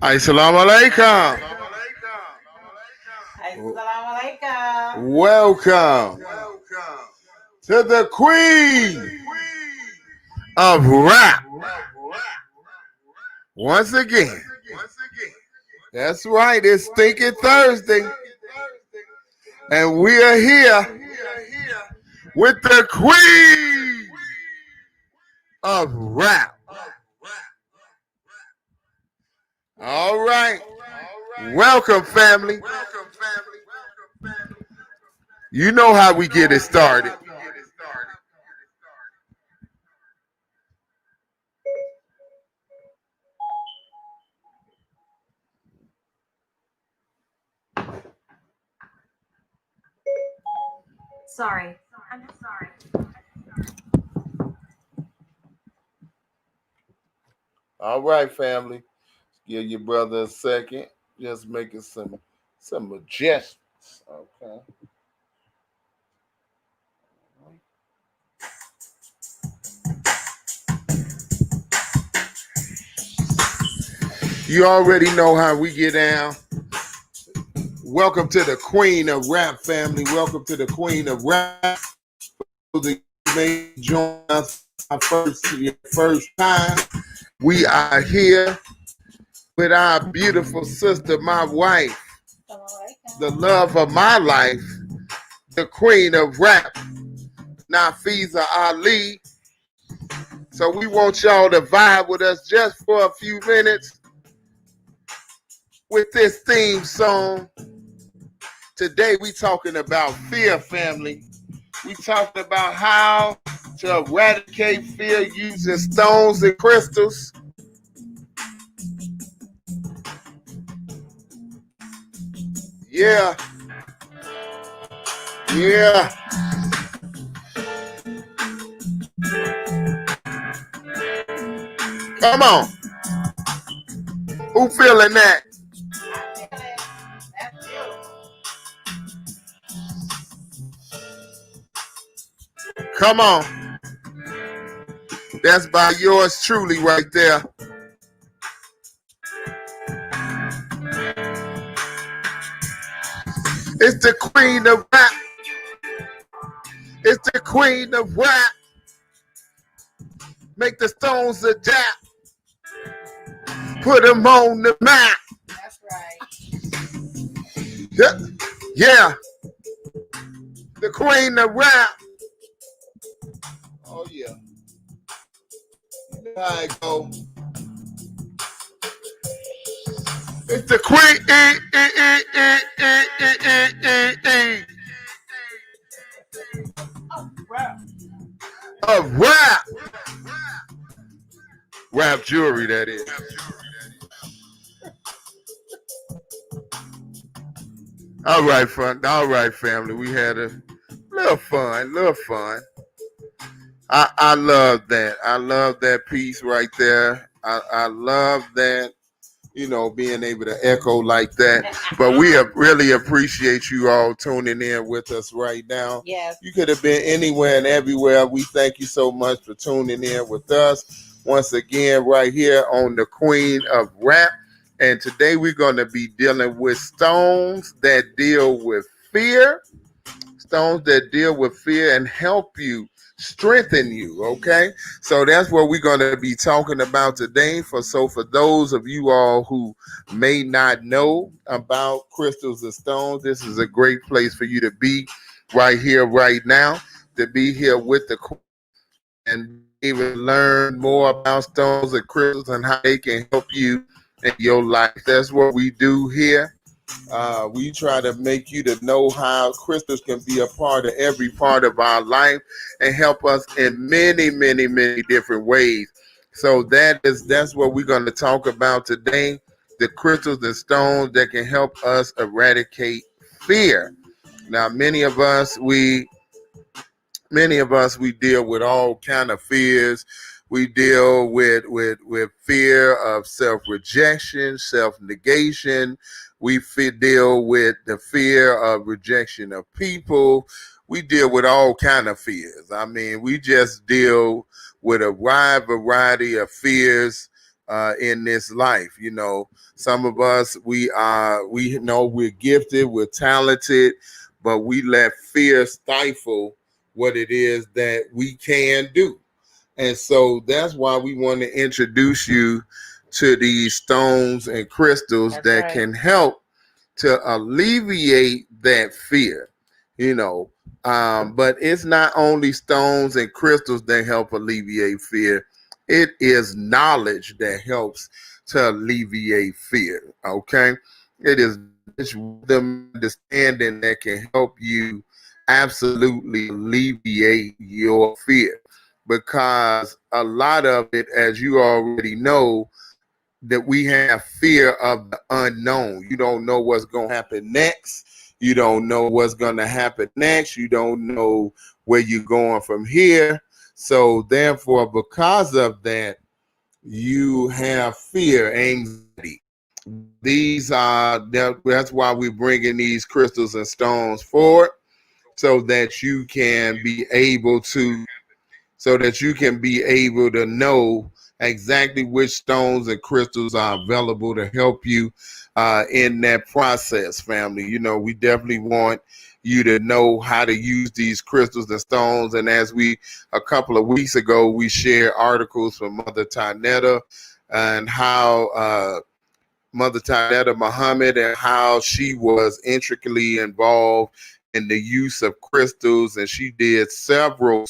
Assalamu alaikum. Assalamualaikum. Welcome to the Queen of Rap. Once again. That's right, it's Stinking Thursday. And we are here with the Queen of Rap. All right. Welcome, family. You know how we get it started. Sorry. I'm sorry. All right, family. Give your brother a second. Just making some adjustments. Okay. You already know how we get down. Welcome to the Queen of Rap, family. Welcome to the Queen of Rap. You may join us for your first time. We are here with our beautiful sister, my wife, the love of my life, the Queen of Rap, Nafiza Ali. So we want y'all to vibe with us just for a few minutes with this theme song. Today we talking about fear, family. We talking about how to eradicate fear using stones and crystals. Yeah. Yeah. Come on. Who feeling that? Come on. That's by yours truly right there. It's the Queen of Rap. It's the Queen of Rap. Make the stones adapt. Put them on the map. That's right. Yeah. The Queen of Rap. Oh, yeah. You know how it go. It's the Queen of Rap. Rap jewelry, that is. All right, family. We had a little fun. I love that. I love that piece right there. I love that, being able to echo like that. But we really appreciate you all tuning in with us right now. Yes. You could have been anywhere and everywhere. We thank you so much for tuning in with us once again right here on the Queen of Rap. And today we're going to be dealing with stones that deal with fear. Stones that deal with fear and help you, strengthen you, okay? So that's what we're going to be talking about today. For those of you all who may not know about crystals and stones, this is a great place for you to be right here, right now, to be here with the Queen and even learn more about stones and crystals and how they can help you in your life. That's what we do here. We try to make you to know how crystals can be a part of every part of our life and help us in many, many, many different ways. So that's what we're going to talk about today. The crystals and stones that can help us eradicate fear. Now, many of us we deal with all kind of fears. We deal with fear of self-rejection, self-negation. We deal with the fear of rejection of people. We deal with all kind of fears. I mean, we just deal with a wide variety of fears in this life. Some of us, we know we're gifted, we're talented, but we let fear stifle what it is that we can do. And so that's why we want to introduce you to these stones and crystals That's that right. can help to alleviate that fear, you know. But it's not only stones and crystals that help alleviate fear, it is knowledge that helps to alleviate fear. Okay. It is wisdom, understanding that can help you absolutely alleviate your fear. Because a lot of it, as you already know, that we have fear of the unknown. You don't know what's going to happen next. You don't know what's going to happen next. You don't know where you're going from here. So, therefore, because of that, you have fear, anxiety. These are that's why we're bringing these crystals and stones forward so that you can be able to know exactly which stones and crystals are available to help you in that process, family. We definitely want you to know how to use these crystals and stones. And as a couple of weeks ago, we shared articles from Mother Tanetta and how Mother Tanetta Muhammad and how she was intricately involved in the use of crystals, and she did several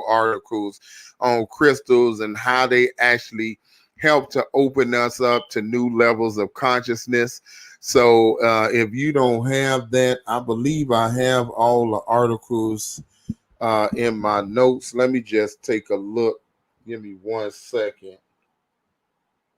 articles on crystals and how they actually help to open us up to new levels of consciousness. So if you don't have that, I believe I have all the articles in my notes. Let me just take a look. Give me 1 second.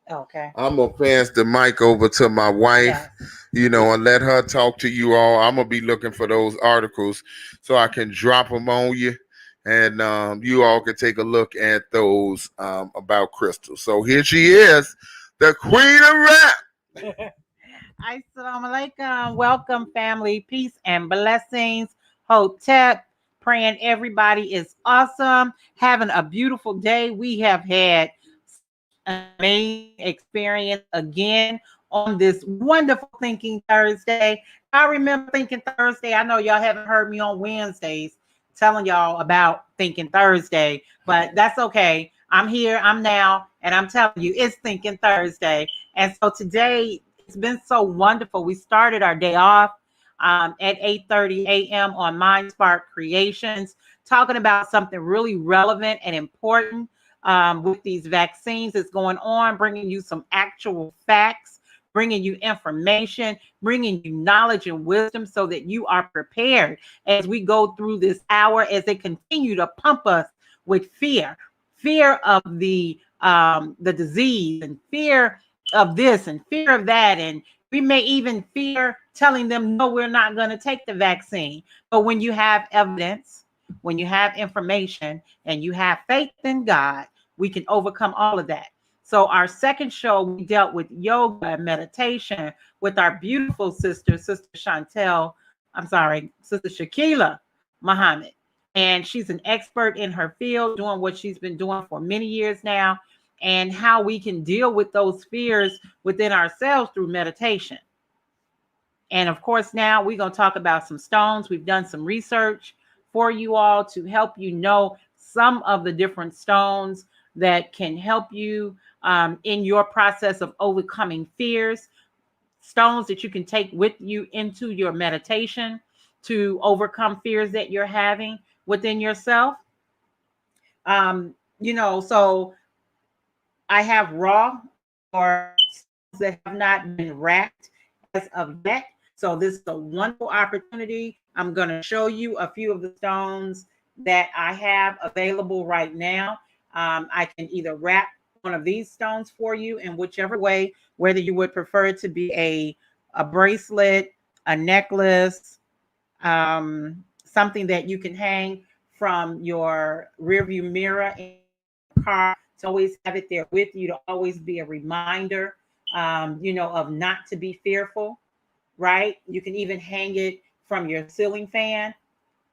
Okay. I'm gonna pass the mic over to my wife, Yes. and let her talk to you all. I'm gonna be looking for those articles so I can drop them on you, and you all can take a look at those about Crystal. So here she is, the Queen of Rap. Assalamu alaikum. Welcome, family. Peace and blessings. Hotep. Praying everybody is awesome. Having a beautiful day. We have had an amazing experience again on this wonderful Thinking Thursday. I remember Thinking Thursday. I know y'all haven't heard me on Wednesdays telling y'all about Thinking Thursday, but that's okay. I'm here, I'm now, and I'm telling you, it's Thinking Thursday. And so today, it's been so wonderful. We started our day off at 8:30 a.m. on Mind Spark Creations, talking about something really relevant and important with these vaccines that's going on, bringing you some actual facts, bringing you information, bringing you knowledge and wisdom so that you are prepared as we go through this hour, as they continue to pump us with fear of the disease, and fear of this and fear of that. And we may even fear telling them, no, we're not going to take the vaccine. But when you have evidence, when you have information, and you have faith in God, we can overcome all of that. So our second show, we dealt with yoga and meditation with our beautiful Sister Chantel, Sister Shakila Muhammad. And she's an expert in her field, doing what she's been doing for many years now, and how we can deal with those fears within ourselves through meditation. And of course, now we're going to talk about some stones. We've done some research for you all to help you know some of the different stones that can help you in your process of overcoming fears. Stones that you can take with you into your meditation to overcome fears that you're having within yourself. So I have raw or stones that have not been wrapped as of yet. So this is a wonderful opportunity. I'm going to show you a few of the stones that I have available right now. I can either wrap one of these stones for you in whichever way, whether you would prefer it to be a bracelet, a necklace, something that you can hang from your rearview mirror in your car, to always have it there with you, to always be a reminder, of not to be fearful, right? You can even hang it from your ceiling fan,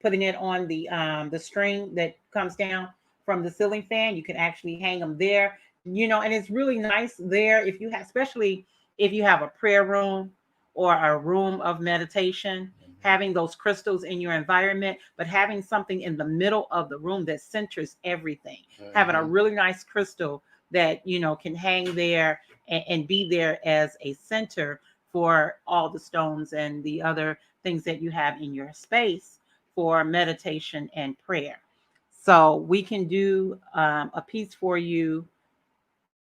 putting it on the string that comes down from the ceiling fan. You can actually hang them there. And it's really nice there if you have, especially if you have a prayer room or a room of meditation, having those crystals in your environment, but having something in the middle of the room that centers everything. Having a really nice crystal that can hang there and be there as a center for all the stones and the other things that you have in your space for meditation and prayer. So we can do a piece for you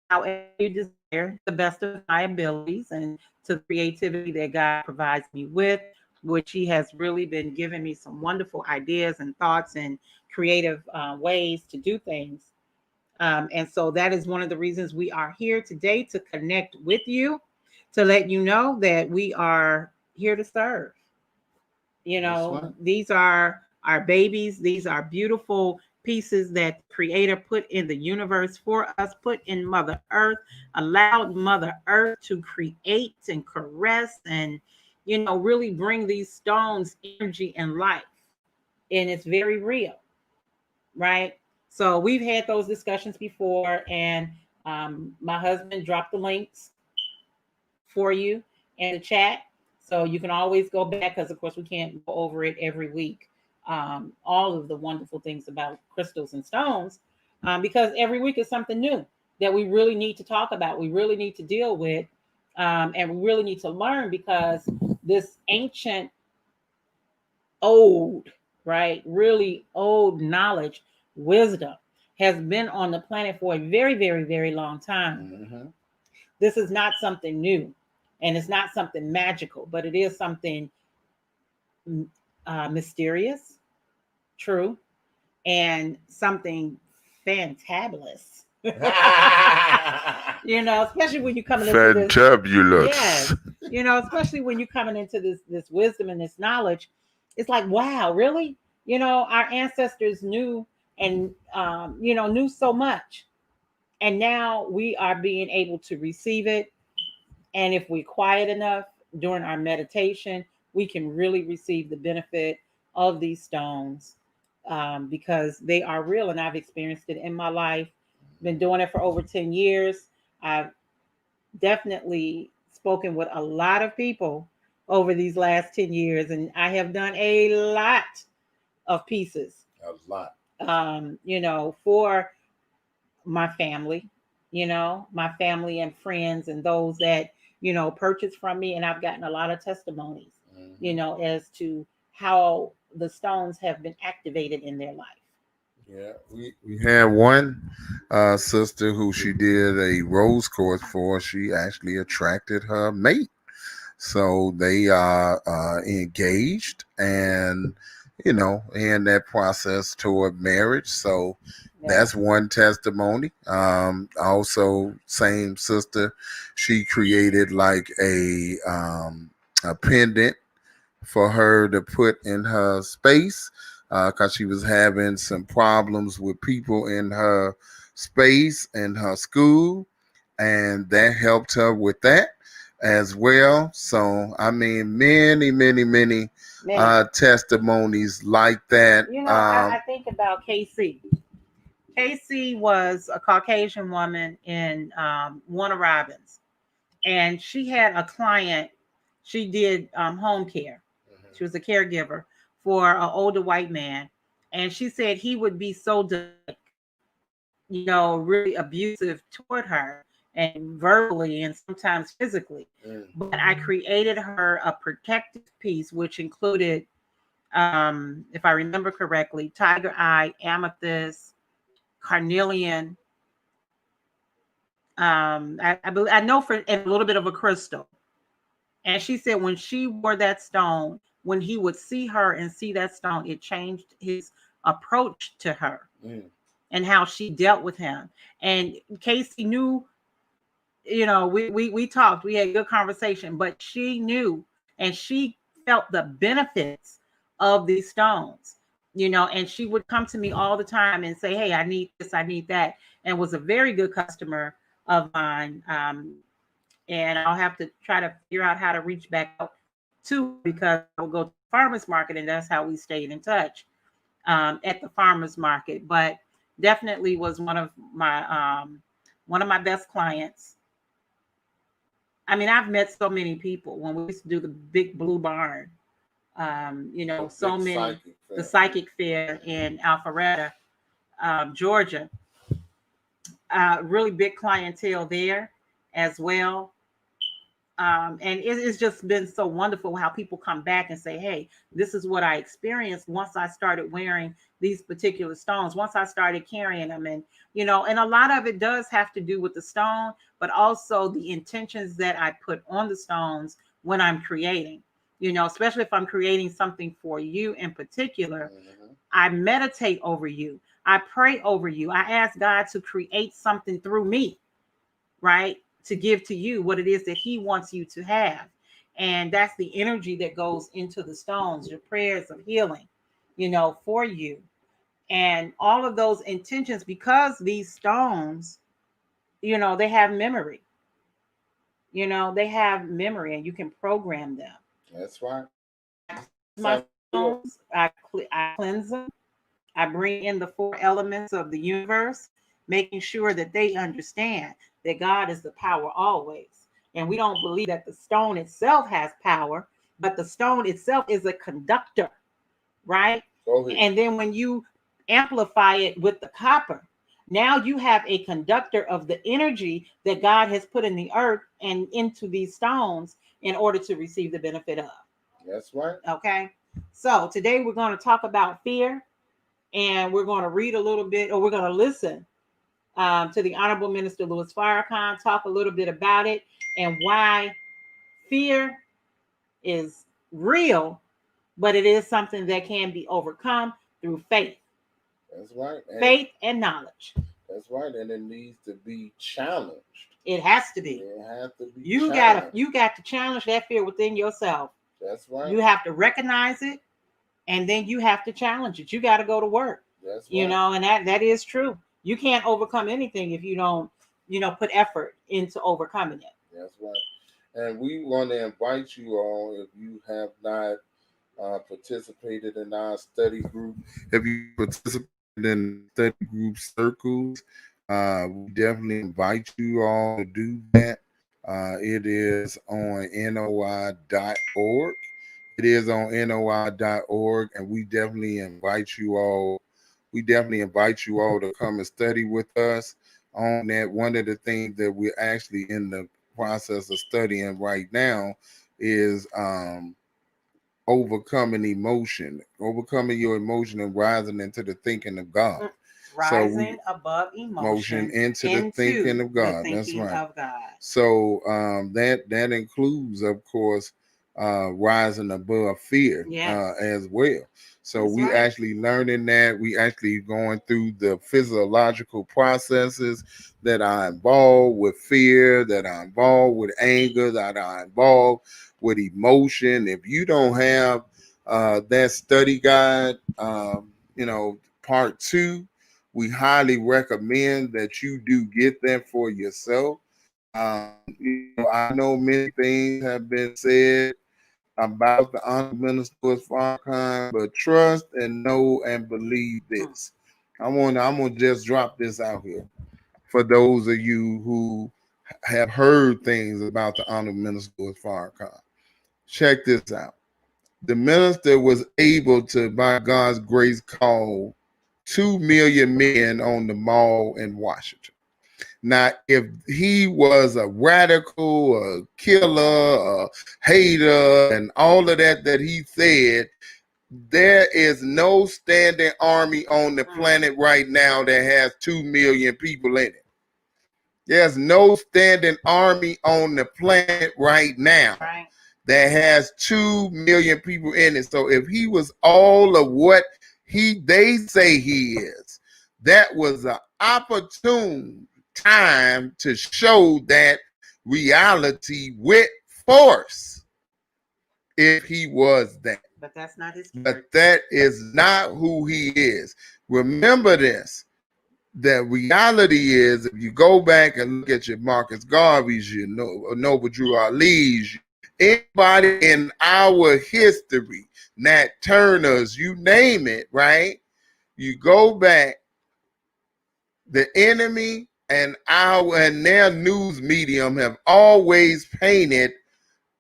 however you desire, the best of my abilities and to the creativity that God provides me with, which He has really been giving me some wonderful ideas and thoughts and creative ways to do things. And so that is one of the reasons we are here today, to connect with you, to let you know that we are here to serve. These are our babies. These are beautiful pieces that the Creator put in the universe for us, put in Mother Earth, allowed Mother Earth to create and caress and, really bring these stones energy and life. And it's very real, right? So we've had those discussions before, and my husband dropped the links for you in the chat. So you can always go back, because, of course, we can't go over it every week. All of the wonderful things about crystals and stones, because every week is something new that we really need to talk about. We really need to deal with, and we really need to learn, because this ancient, old, right, really old knowledge, wisdom has been on the planet for a very, very, very long time. This is not something new, and it's not something magical, but it is something mysterious, true, and something fantabulous. Especially when you're coming into this. Fantabulous. Yes, especially when you're coming into this wisdom and this knowledge. It's like, wow, really? Our ancestors knew, and knew so much, and now we are being able to receive it. And if we're quiet enough during our meditation, we can really receive the benefit of these stones, because they are real, and I've experienced it in my life. Been doing it for over 10 years. I've definitely spoken with a lot of people over these last 10 years, and I have done a lot of pieces. A lot. For my family, my family and friends, and those that, purchase from me. And I've gotten a lot of testimonies, as to how the stones have been activated in their life. Yeah, we had one sister who she did a rose course for. She actually attracted her mate. So they are engaged, and in that process toward marriage. So that's one testimony. Also, same sister, she created like a pendant for her to put in her space, because she was having some problems with people in her space in her school, and that helped her with that as well. So I mean, many testimonies like that. I think about KC. KC was a Caucasian woman in Warner Robins, and she had a client. She did home care. She was a caregiver for an older white man, and she said he would be so, really abusive toward her, and verbally and sometimes physically. But I created her a protective piece, which included, if I remember correctly, tiger eye, amethyst, carnelian. I know, for and a little bit of a crystal. And she said when she wore that stone, when he would see her and see that stone, it changed his approach to her and how she dealt with him. And Casey knew, we talked, we had good conversation, but she knew, and she felt the benefits of these stones, and she would come to me all the time and say, hey, I need this, I need that, and was a very good customer of mine. And I'll have to try to figure out how to reach back out to her, because I will go to the farmer's market, and that's how we stayed in touch at the farmer's market. But definitely was one of my one of my best clients. I mean, I've met so many people when we used to do the big blue barn. So many, the psychic fair in Alpharetta, Georgia. Really big clientele there as well. And it's just been so wonderful how people come back and say, hey, this is what I experienced once I started wearing these particular stones, once I started carrying them. And, and a lot of it does have to do with the stone, but also the intentions that I put on the stones when I'm creating, especially if I'm creating something for you in particular. I meditate over you. I pray over you. I ask God to create something through me, right? To give to you what it is that he wants you to have. And that's the energy that goes into the stones, your prayers of healing, for you. And all of those intentions, because these stones, they have memory. They have memory and you can program them. That's right. My stones, I cleanse them. I bring in the four elements of the universe, making sure that they understand that God is the power always. And we don't believe that the stone itself has power, but the stone itself is a conductor, right? And then when you amplify it with the copper, now you have a conductor of the energy that God has put in the earth and into these stones in order to receive the benefit of. That's right. Okay. So today we're going to talk about fear. And we're going to read a little bit, or we're going to listen to the Honorable Minister Louis Farrakhan talk a little bit about it and why fear is real, but it is something that can be overcome through faith. That's right. Faith and knowledge. That's right. And it needs to be challenged. It has to be. It has to be you got to challenge that fear within yourself. That's right. You have to recognize it. And then you have to challenge it. You got to go to work. That's right. And that is true. You can't overcome anything if you don't, put effort into overcoming it. That's right. And we want to invite you all, if you have not participated in our study group, if you participated in study group circles, we definitely invite you all to do that. It is on noi.org. It is on noi.org, and we definitely invite you all. We definitely invite you all to come and study with us on that. One of the things that we're actually in the process of studying right now is overcoming your emotion and rising into the thinking of God. Rising above emotion into the thinking of God. That's right. Of God. So that includes, of course, rising above fear as well. So we actually learning that. We actually going through the physiological processes that are involved with fear, that are involved with anger, that are involved with emotion. If you don't have that study guide, part 2, we highly recommend that you do get that for yourself. I know many things have been said about the Honorable Minister Farrakhan, but trust and know and believe this. I'm gonna just drop this out here for those of you who have heard things about the Honorable Minister Farrakhan. Check this out. The minister was able to, by God's grace, call 2 million men on the mall in Washington. Now, if he was a radical, a killer, a hater, and all of that he said, there is no standing army on the planet right now that has 2 million people in it. There's no standing army on the planet right now that has 2 million people in it. So if he was all of what they say he is, that was an opportune time to show that reality with force if he was that. But that's not his character. But that is not who he is. Remember this. The reality is, if you go back and look at your Marcus Garvey's, your Noble Drew Ali's, anybody in our history, Nat Turner's, you name it, right? You go back, the enemy and their news medium have always painted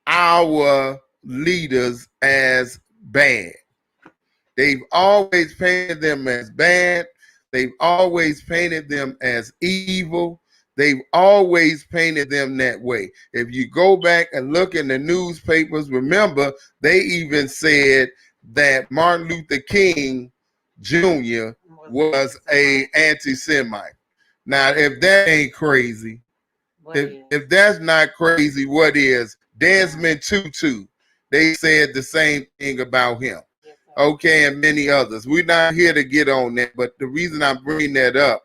our leaders as bad. They've always painted them as bad. They've always painted them as evil. They've always painted them that way. If you go back and look in the newspapers, remember, they even said that Martin Luther King Jr. was a anti-Semite. Now, if that ain't crazy, if that's not crazy, what is? Desmond Tutu. They said the same thing about him. Okay, and many others. We're not here to get on that, but the reason I'm bringing that up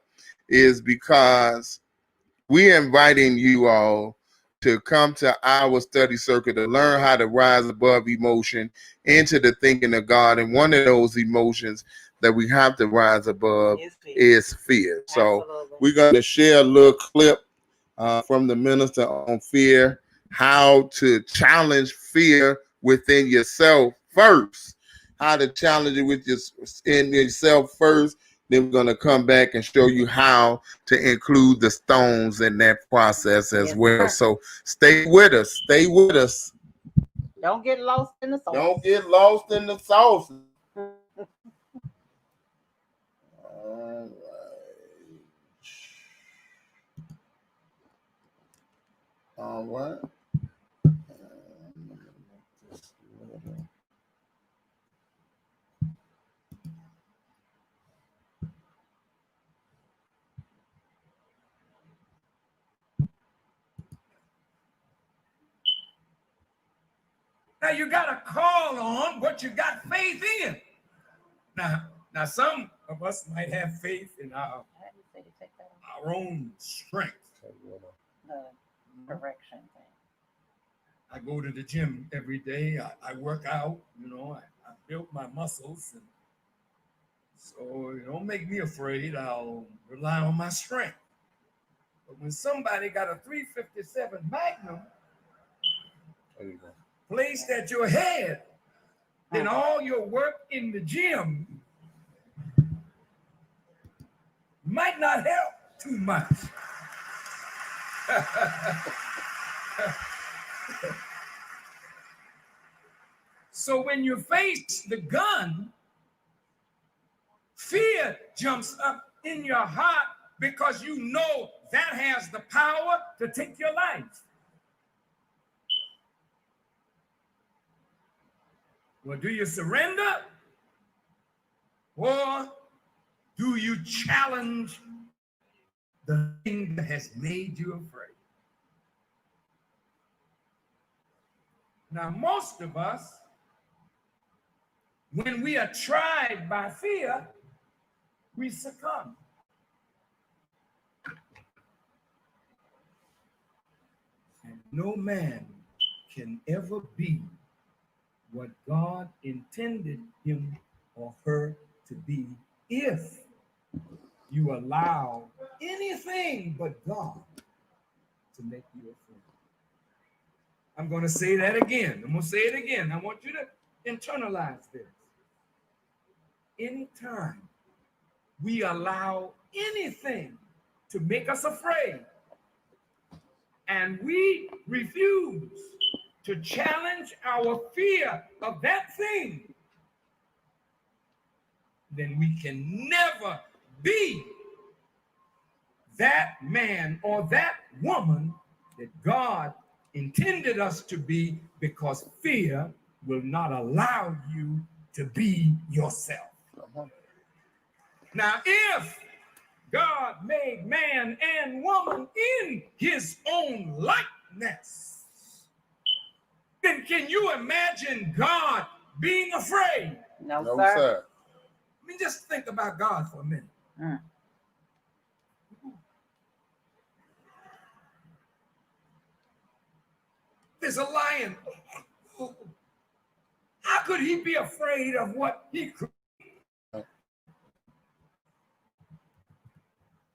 is because we're inviting you all to come to our study circle to learn how to rise above emotion into the thinking of God. And one of those emotions that we have to rise above is fear. So we're going to share a little clip from the minister on fear, how to challenge fear within yourself first, how to challenge it in yourself first. Then we're going to come back and show you how to include the stones in that process as well. So stay with us. Stay with us. Don't get lost in the sauce. Don't get lost in the sauce. All right. Now you got to call on what you got faith in. Now some of us might have faith in our own strength. Correction thing. I go to the gym every day. I work out. I build my muscles, and so it don't make me afraid. I'll rely on my strength. But when somebody got a 357 Magnum placed at your head, then all your work in the gym might not help too much. So when you face the gun, fear jumps up in your heart because you know that has the power to take your life. Well, do you surrender? Or do you challenge the thing that has made you afraid? Now, most of us, when we are tried by fear, we succumb. And no man can ever be what God intended him or her to be if you allow anything but God to make you afraid. I'm going to say that again. I'm going to say it again. I want you to internalize this. Anytime we allow anything to make us afraid and we refuse to challenge our fear of that thing, then we can never be that man or that woman that God intended us to be, because fear will not allow you to be yourself. Now, if God made man and woman in his own likeness, then can you imagine God being afraid? No, sir. I mean, just think about God for a minute. There's a lion. How could he be afraid of what he created?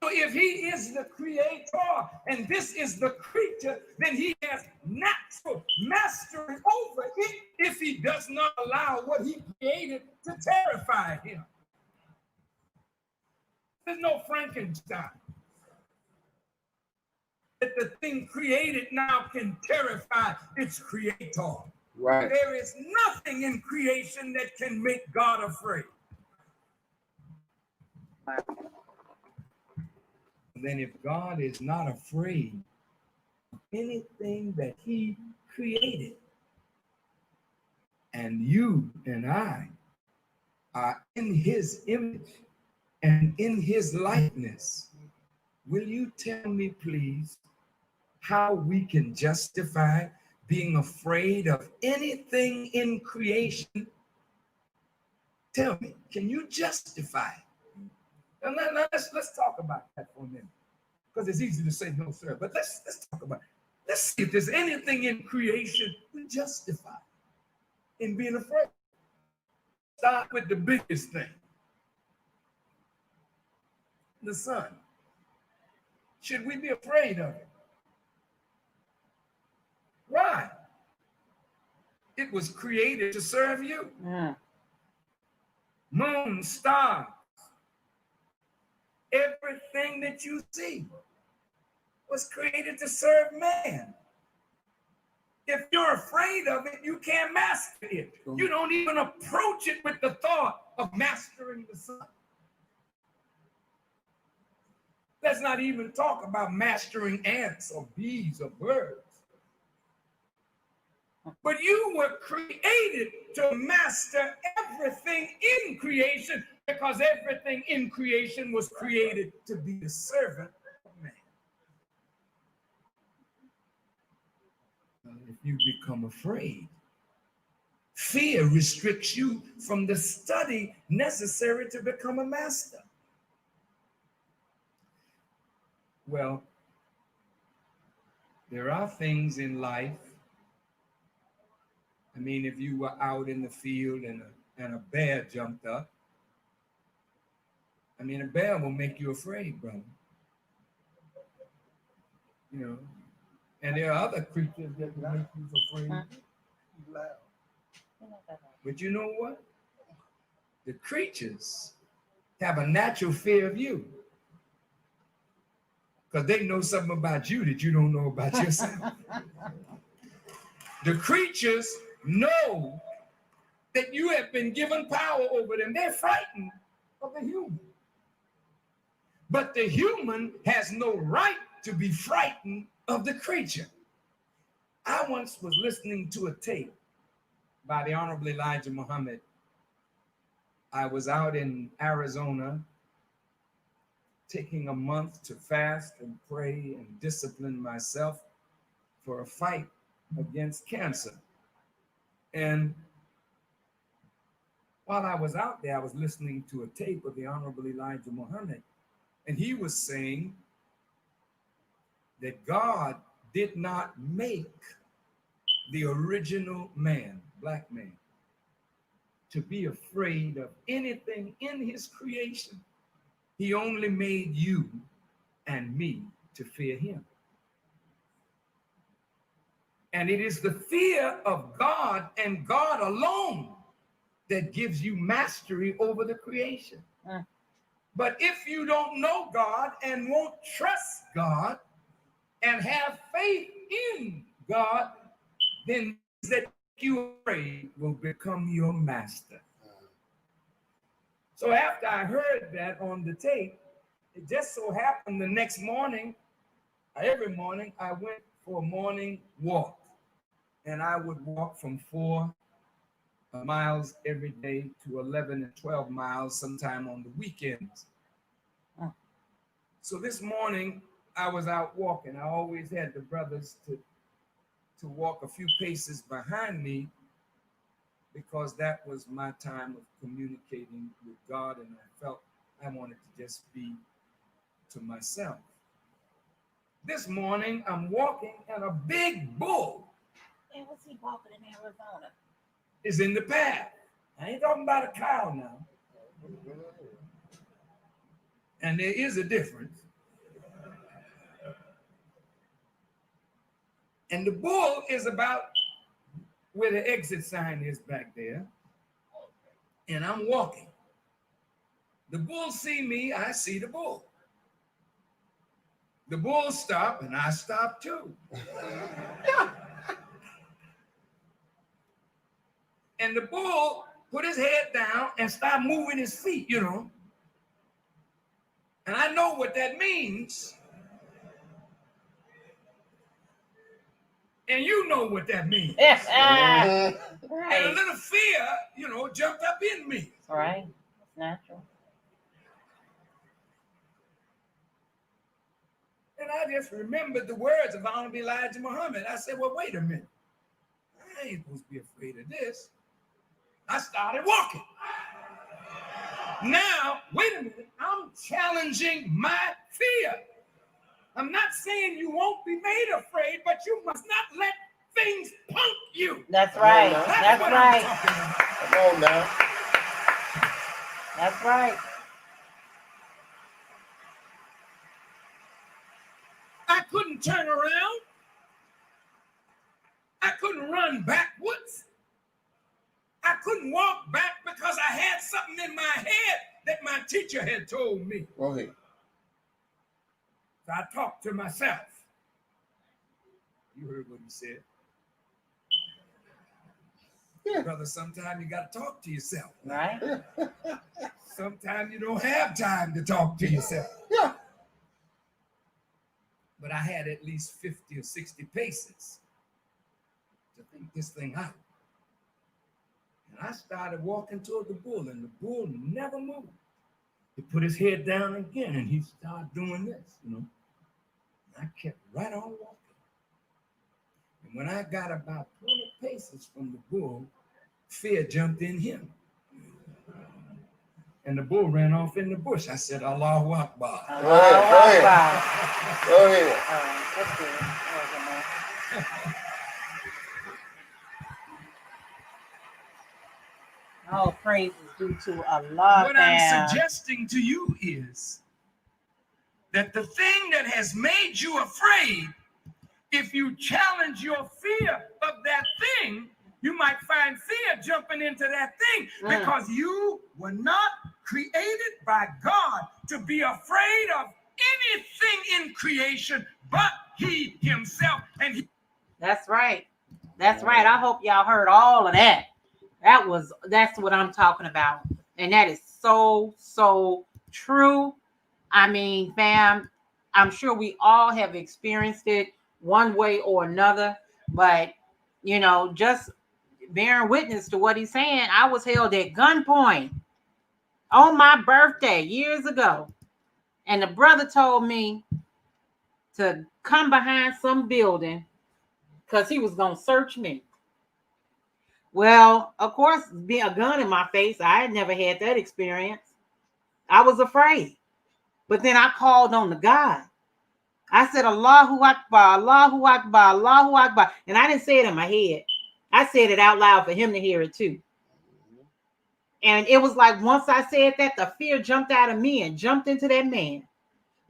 So if he is the creator and this is the creature, then he has natural mastery over it if he does not allow what he created to terrify him. There's no Frankenstein. that the thing created now can terrify its creator. Right. There is nothing in creation that can make God afraid. Then if God is not afraid of anything that he created, and you and I are in his image and in his likeness, will you tell me, please, how we can justify being afraid of anything in creation? Tell me, can you justify it? And let's talk about that for a minute, because it's easy to say no, sir. But let's talk about it. Let's see if there's anything in creation we justify in being afraid. Start with the biggest thing, the sun. Should we be afraid of it? Why? It was created to serve you. Mm. Moon, stars, everything that you see was created to serve man. If you're afraid of it, you can't master it. You don't even approach it with the thought of mastering the sun. Let's not even talk about mastering ants or bees or birds. But you were created to master everything in creation, because everything in creation was created to be the servant of man. If you become afraid, fear restricts you from the study necessary to become a master. Well, there are things in life. I mean, if you were out in the field and a bear jumped up, I mean, a bear will make you afraid, brother. You know, and there are other creatures that will make you afraid. But you know what? The creatures have a natural fear of you, because they know something about you that you don't know about yourself. The creatures know that you have been given power over them. They're frightened of the human. But the human has no right to be frightened of the creature. I once was listening to a tape by the Honorable Elijah Muhammad. I was out in Arizona taking a month to fast and pray and discipline myself for a fight against cancer. And while I was out there, I was listening to a tape of the Honorable Elijah Muhammad, and he was saying that God did not make the original man, black man, to be afraid of anything in his creation. He only made you and me to fear him. And it is the fear of God and God alone that gives you mastery over the creation. But if you don't know God and won't trust God and have faith in God, then that you afraid will become your master. So after I heard that on the tape, it just so happened the next morning, every morning, I went for a morning walk. And I would walk from 4 miles every day to 11 and 12 miles sometime on the weekends. So this morning, I was out walking. I always had the brothers to walk a few paces behind me, because that was my time of communicating with God, and I felt I wanted to just be to myself. This morning, I'm walking, and a big bull And was he walking in Arizona? is in the path. I ain't talking about a cow now. And there is a difference. And the bull is about where the exit sign is back there. And I'm walking. The bull see me, I see the bull. The bull stopped, and I stopped too. And the bull put his head down and started moving his feet, you know. And I know what that means. And you know what that means. Right. And a little fear, you know, jumped up in me. Right. It's natural. And I just remembered the words of Honorable Elijah Muhammad. I said, well, wait a minute. I ain't supposed to be afraid of this. I started walking. Now, wait a minute. I'm challenging my fear. I'm not saying you won't be made afraid, but you must not let things punk you. That's right. That's what right. I'm talking about. Come on now. That's right. I couldn't turn around. I couldn't run backwards. I couldn't walk back because I had something in my head that my teacher had told me. Go ahead. So I talked to myself. You heard what he said. Yeah. Brother, sometimes you got to talk to yourself. Right. Sometimes you don't have time to talk to yourself. Yeah. But I had at least 50 or 60 paces to think this thing out. And I started walking toward the bull, and the bull never moved. He put his head down again, and he started doing this, you know. And I kept right on walking. And when I got about 20 paces from the bull, fear jumped in him. And the bull ran off in the bush. I said, Allahu Akbar. Go ahead. Go ahead. That's good. That was a all praise is due to Allah. What I'm suggesting to you is that the thing that has made you afraid, if you challenge your fear of that thing, you might find fear jumping into that thing because you were not created by God to be afraid of anything in creation but He Himself. And That's right. That's right. I hope y'all heard all of that. That's what I'm talking about. And that is so, so true. I mean, fam, I'm sure we all have experienced it one way or another, but you know, just bearing witness to what he's saying, I was held at gunpoint on my birthday years ago. And the brother told me to come behind some building because he was going to search me. Well, of course, being a gun in my face, I had never had that experience. I was afraid. But then I called on the God. I said, Allahu Akbar, Allahu Akbar, Allahu Akbar. And I didn't say it in my head. I said it out loud for him to hear it too. And it was like once I said that, the fear jumped out of me and jumped into that man.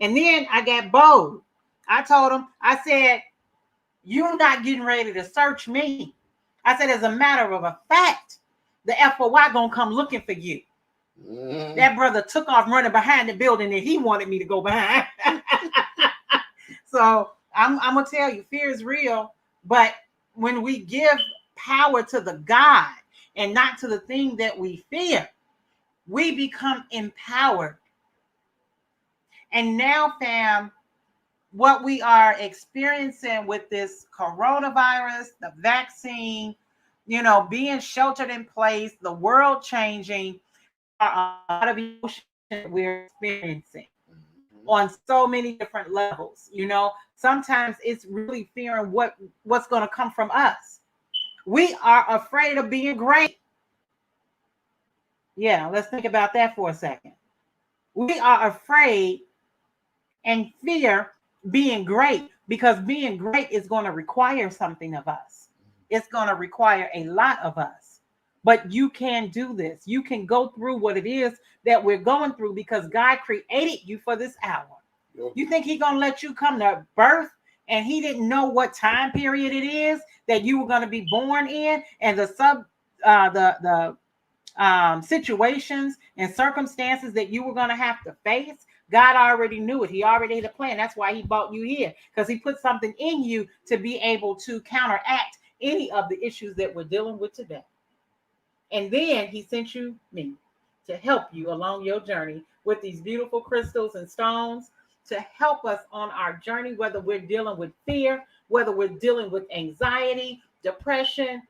And then I got bold. I told him, I said, you're not getting ready to search me. I said, as a matter of a fact, the FOI gonna come looking for you. That brother took off running behind the building that he wanted me to go behind. So I'm gonna tell you, fear is real, but when we give power to the God and not to the thing that we fear, we become empowered. And now, fam, what we are experiencing with this coronavirus, the vaccine, you know, being sheltered in place, the world changing, are a lot of emotions we're experiencing on so many different levels. You know, sometimes it's really fearing what's going to come from us. We are afraid of being great. Yeah, let's think about that for a second. We are afraid and fear being great because being great is going to require something of us. It's going to require a lot of us. But you can do this. You can go through what it is that we're going through because God created you for this hour. You think He's going to let you come to birth and He didn't know what time period it is that you were going to be born in and the situations and circumstances that you were going to have to face? God already knew it. He already had a plan. That's why he brought you here, because he put something in you to be able to counteract any of the issues that we're dealing with today. And then he sent you me to help you along your journey with these beautiful crystals and stones to help us on our journey, whether we're dealing with fear, whether we're dealing with anxiety, depression.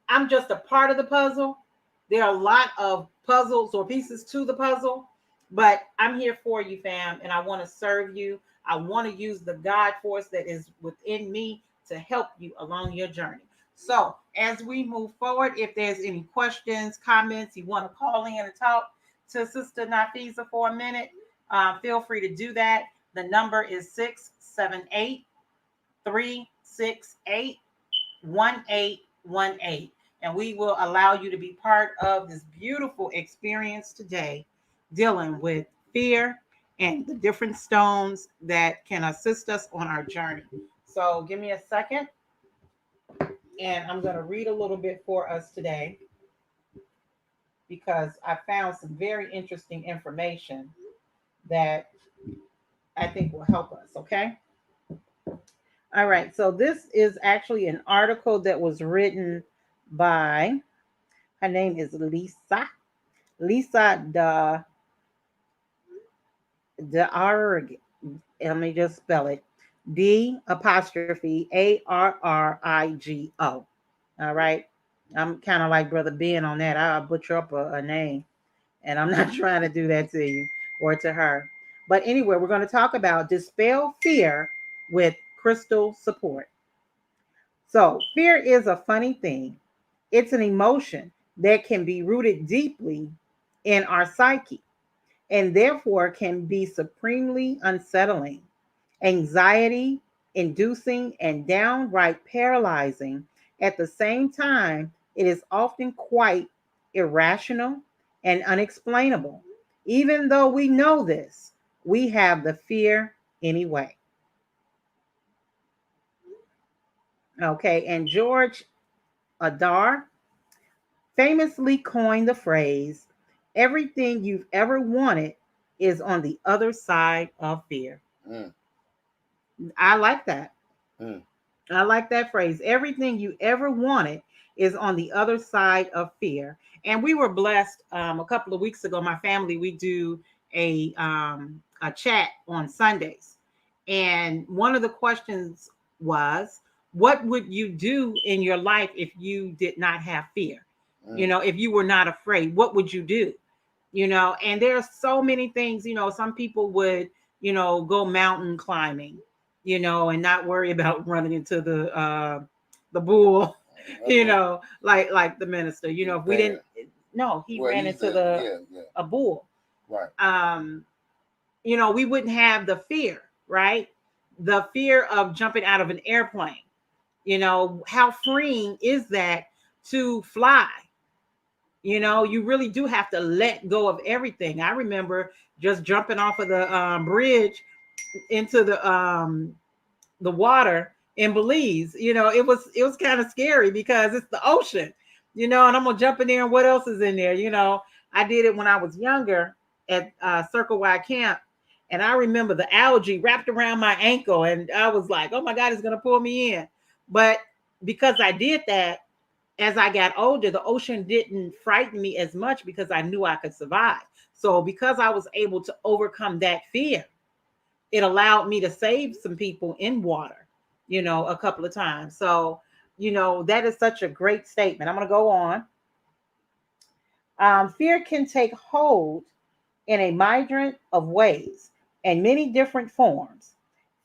I'm just a part of the puzzle. There are a lot of puzzles or pieces to the puzzle, but I'm here for you, fam, and I want to serve you. I want to use the God force that is within me to help you along your journey. So, as we move forward, if there's any questions, comments, you want to call in and talk to Sister Nafisa for a minute, feel free to do that. The number is 678 368 1818. And we will allow you to be part of this beautiful experience today, dealing with fear and the different stones that can assist us on our journey. So, give me a second, and I'm going to read a little bit for us today because I found some very interesting information that I think will help us. Okay. All right. So, this is actually an article that was written by, her name is Lisa de let me just spell it, D apostrophe ARRIGO. All right. I'm kind of like Brother Ben on that. I'll butcher up a name, and I'm not trying to do that to you or to her. But anyway, we're going to talk about dispel fear with crystal support. So, fear is a funny thing. It's an emotion that can be rooted deeply in our psyche and therefore can be supremely unsettling, anxiety inducing, and downright paralyzing. At the same time, it is often quite irrational and unexplainable. Even though we know this, we have the fear anyway. Okay, and George Adar famously coined the phrase, everything you've ever wanted is on the other side of fear. Mm. I like that. Mm. I like that phrase. Everything you ever wanted is on the other side of fear. And we were blessed a couple of weeks ago. My family, we do a chat on Sundays, and one of the questions was, "What would you do in your life if you did not have fear? You know, if you were not afraid, what would you do?" You know, and there are so many things. You know, some people would, you know, go mountain climbing, you know, and not worry about running into the bull, you know, like the minister. You know, if we didn't, no, he ran into a bull. Right. You know, we wouldn't have the fear, right? The fear of jumping out of an airplane. You know, how freeing is that to fly? You know, you really do have to let go of everything. I remember just jumping off of the bridge into the water in Belize. You know, it was kind of scary because it's the ocean, you know, and I'm gonna jump in there and what else is in there? You know, I did it when I was younger at Circle Y Camp, and I remember the algae wrapped around my ankle, and I was like, oh my God, it's gonna pull me in. But because I did that, as I got older, the ocean didn't frighten me as much because I knew I could survive. So because I was able to overcome that fear, it allowed me to save some people in water, you know, a couple of times. So, you know, that is such a great statement. I'm going to go on. Fear can take hold in a myriad of ways and many different forms.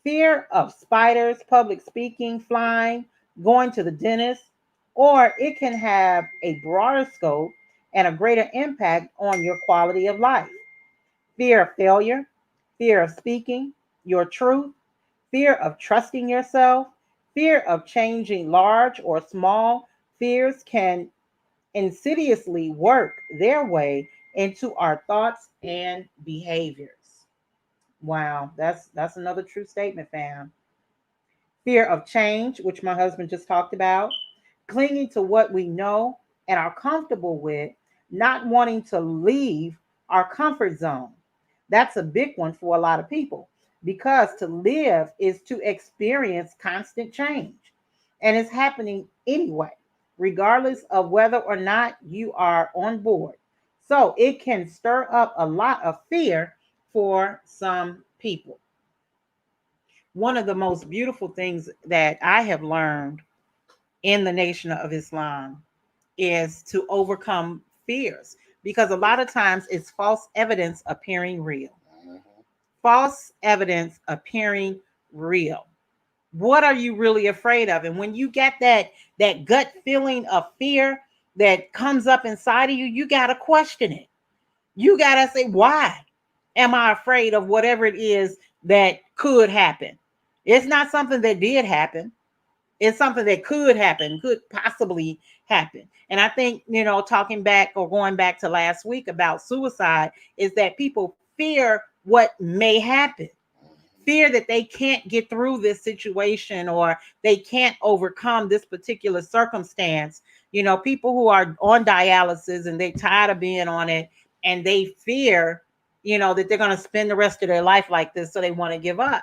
Fear of spiders, public speaking, flying, going to the dentist, or it can have a broader scope and a greater impact on your quality of life. Fear of failure, fear of speaking your truth, fear of trusting yourself, fear of changing large or small. Fears can insidiously work their way into our thoughts and behaviors. Wow, that's another true statement, fam. Fear of change, which my husband just talked about, clinging to what we know and are comfortable with, not wanting to leave our comfort zone. That's a big one for a lot of people because to live is to experience constant change. And it's happening anyway, regardless of whether or not you are on board. So it can stir up a lot of fear for some people. One of the most beautiful things that I have learned in the Nation of Islam is to overcome fears because a lot of times it's false evidence appearing real. False evidence appearing real. What are you really afraid of? And when you get that gut feeling of fear that comes up inside of you, you got to question it. You got to say, why am I afraid of whatever it is that could happen? It's not something that did happen. It's something that could happen, could possibly happen. And I think, talking back or going back to last week about suicide is that people fear what may happen, fear that they can't get through this situation or they can't overcome this particular circumstance. People who are on dialysis and they're tired of being on it and they fear, that they're going to spend the rest of their life like this. So they want to give up,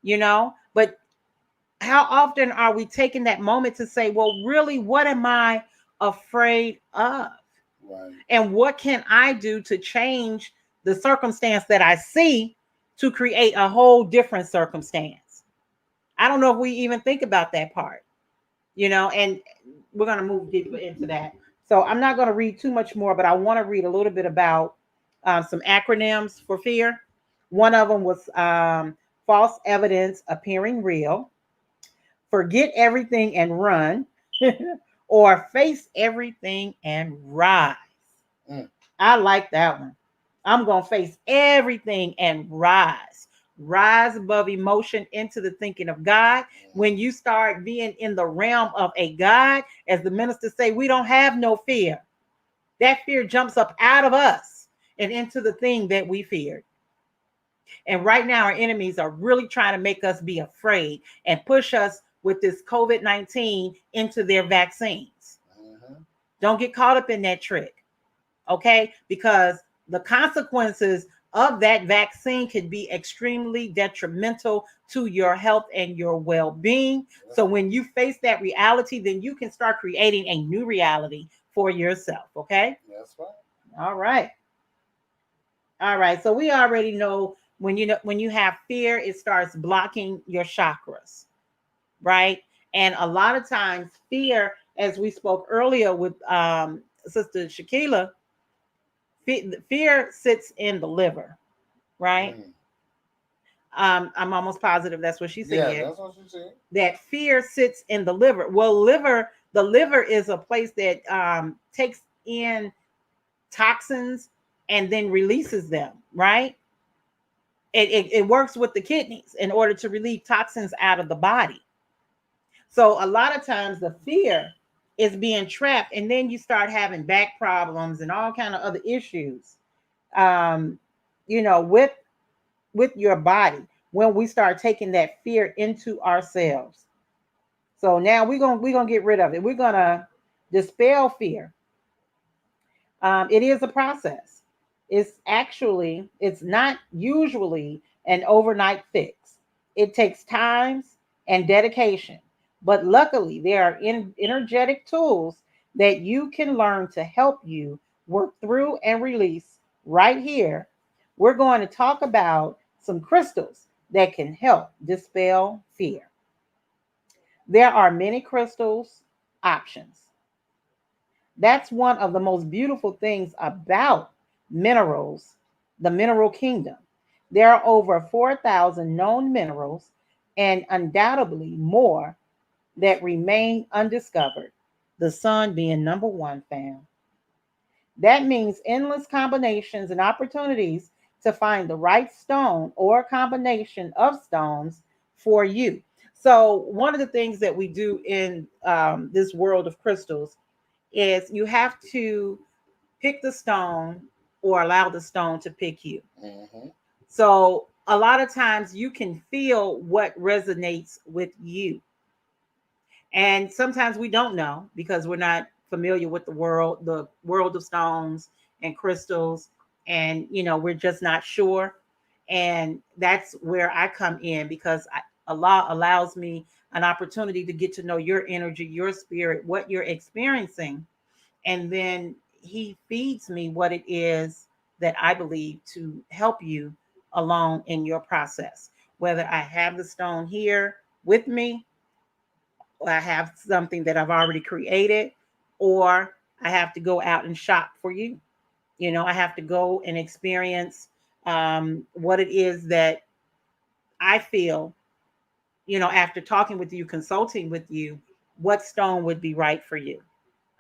but how often are we taking that moment to say, well, really, what am I afraid of? Right. And what can I do to change the circumstance that I see to create a whole different circumstance? I don't know if we even think about that part, and we're going to move deeper into that. So I'm not going to read too much more, but I want to read a little bit about some acronyms for fear. One of them was false evidence appearing real, forget everything and run, or face everything and rise. Mm. I like that one. I'm going to face everything and rise. Rise above emotion into the thinking of God. When you start being in the realm of a God, as the ministers say, we don't have no fear. That fear jumps up out of us and into the thing that we feared. And right now, our enemies are really trying to make us be afraid and push us with this COVID-19 into their vaccines. Don't get caught up in that trick, okay? Because the consequences of that vaccine could be extremely detrimental to your health and your well-being. So when you face that reality, then you can start creating a new reality for yourself, okay? That's right. All right. All right. So we already know when you have fear, it starts blocking your chakras, right? And a lot of times fear, as we spoke earlier with Sister Shakila, fear sits in the liver, right? I'm almost positive that's what she said. Yeah, that's what she said. That fear sits in the liver. Well, the liver is a place that takes in toxins and then releases them, right? It works with the kidneys in order to relieve toxins out of the body. So a lot of times the fear is being trapped, and then you start having back problems and all kind of other issues, um, with your body when we start taking that fear into ourselves. So now we're gonna get rid of it. We're gonna dispel fear. It is a process. It's not usually an overnight fix. It takes time and dedication. But luckily, there are energetic tools that you can learn to help you work through and release right here. We're going to talk about some crystals that can help dispel fear. There are many crystals options. That's one of the most beautiful things about minerals, the mineral kingdom. There are over 4,000 known minerals and undoubtedly more that remain undiscovered, the sun being number one, fam. That means endless combinations and opportunities to find the right stone or combination of stones for you. So, one of the things that we do in this world of crystals is you have to pick the stone or allow the stone to pick you. So a lot of times you can feel what resonates with you. And sometimes we don't know because we're not familiar with the world of stones and crystals. and we're just not sure. And that's where I come in, because Allah allows me an opportunity to get to know your energy, your spirit, what you're experiencing, and then He feeds me what it is that I believe to help you along in your process. Whether I have the stone here with me, or I have something that I've already created, or I have to go out and shop for you. I have to go and experience what it is that I feel, after talking with you, consulting with you, what stone would be right for you.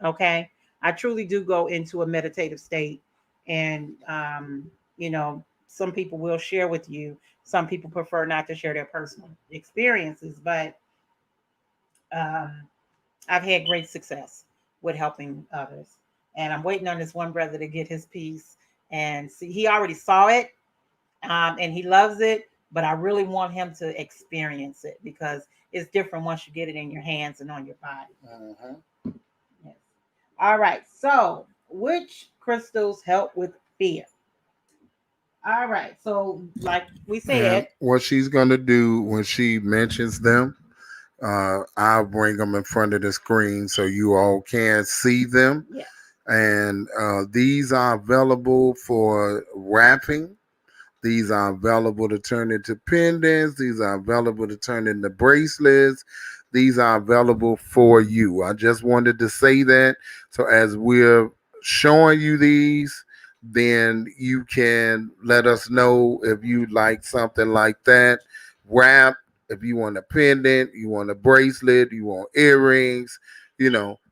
Okay. I truly do go into a meditative state. And, some people will share with you. Some people prefer not to share their personal experiences, but um, I've had great success with helping others. And I'm waiting on this one brother to get his piece and see. He already saw it, and he loves it, but I really want him to experience it, because it's different once you get it in your hands and on your body. Yes. All right. So, which crystals help with fear? All right. So, like we And said, what she's gonna do when she mentions them, I'll bring them in front of the screen so you all can see them. yeah. And these are available for wrapping. These are available to turn into pendants. These are available to turn into bracelets. These are available for you. I just wanted to say that. So as we're showing you these, then you can let us know if you like something like that. Wrap, if you want a pendant, you want a bracelet, you want earrings,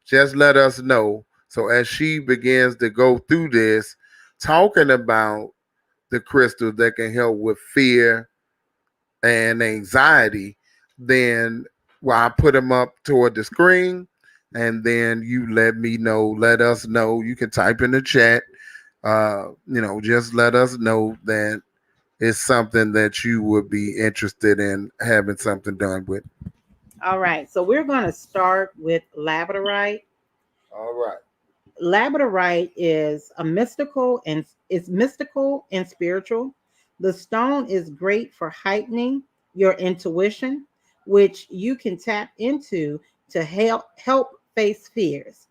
just let us know. So as she begins to go through this, talking about the crystals that can help with fear and anxiety, then I put them up toward the screen, and then you let us know. You can type in the chat, just let us know that it's something that you would be interested in having something done with. All right. So, we're going to start with labradorite. All right. Labradorite is mystical and spiritual. The stone is great for heightening your intuition, which you can tap into to help face fears.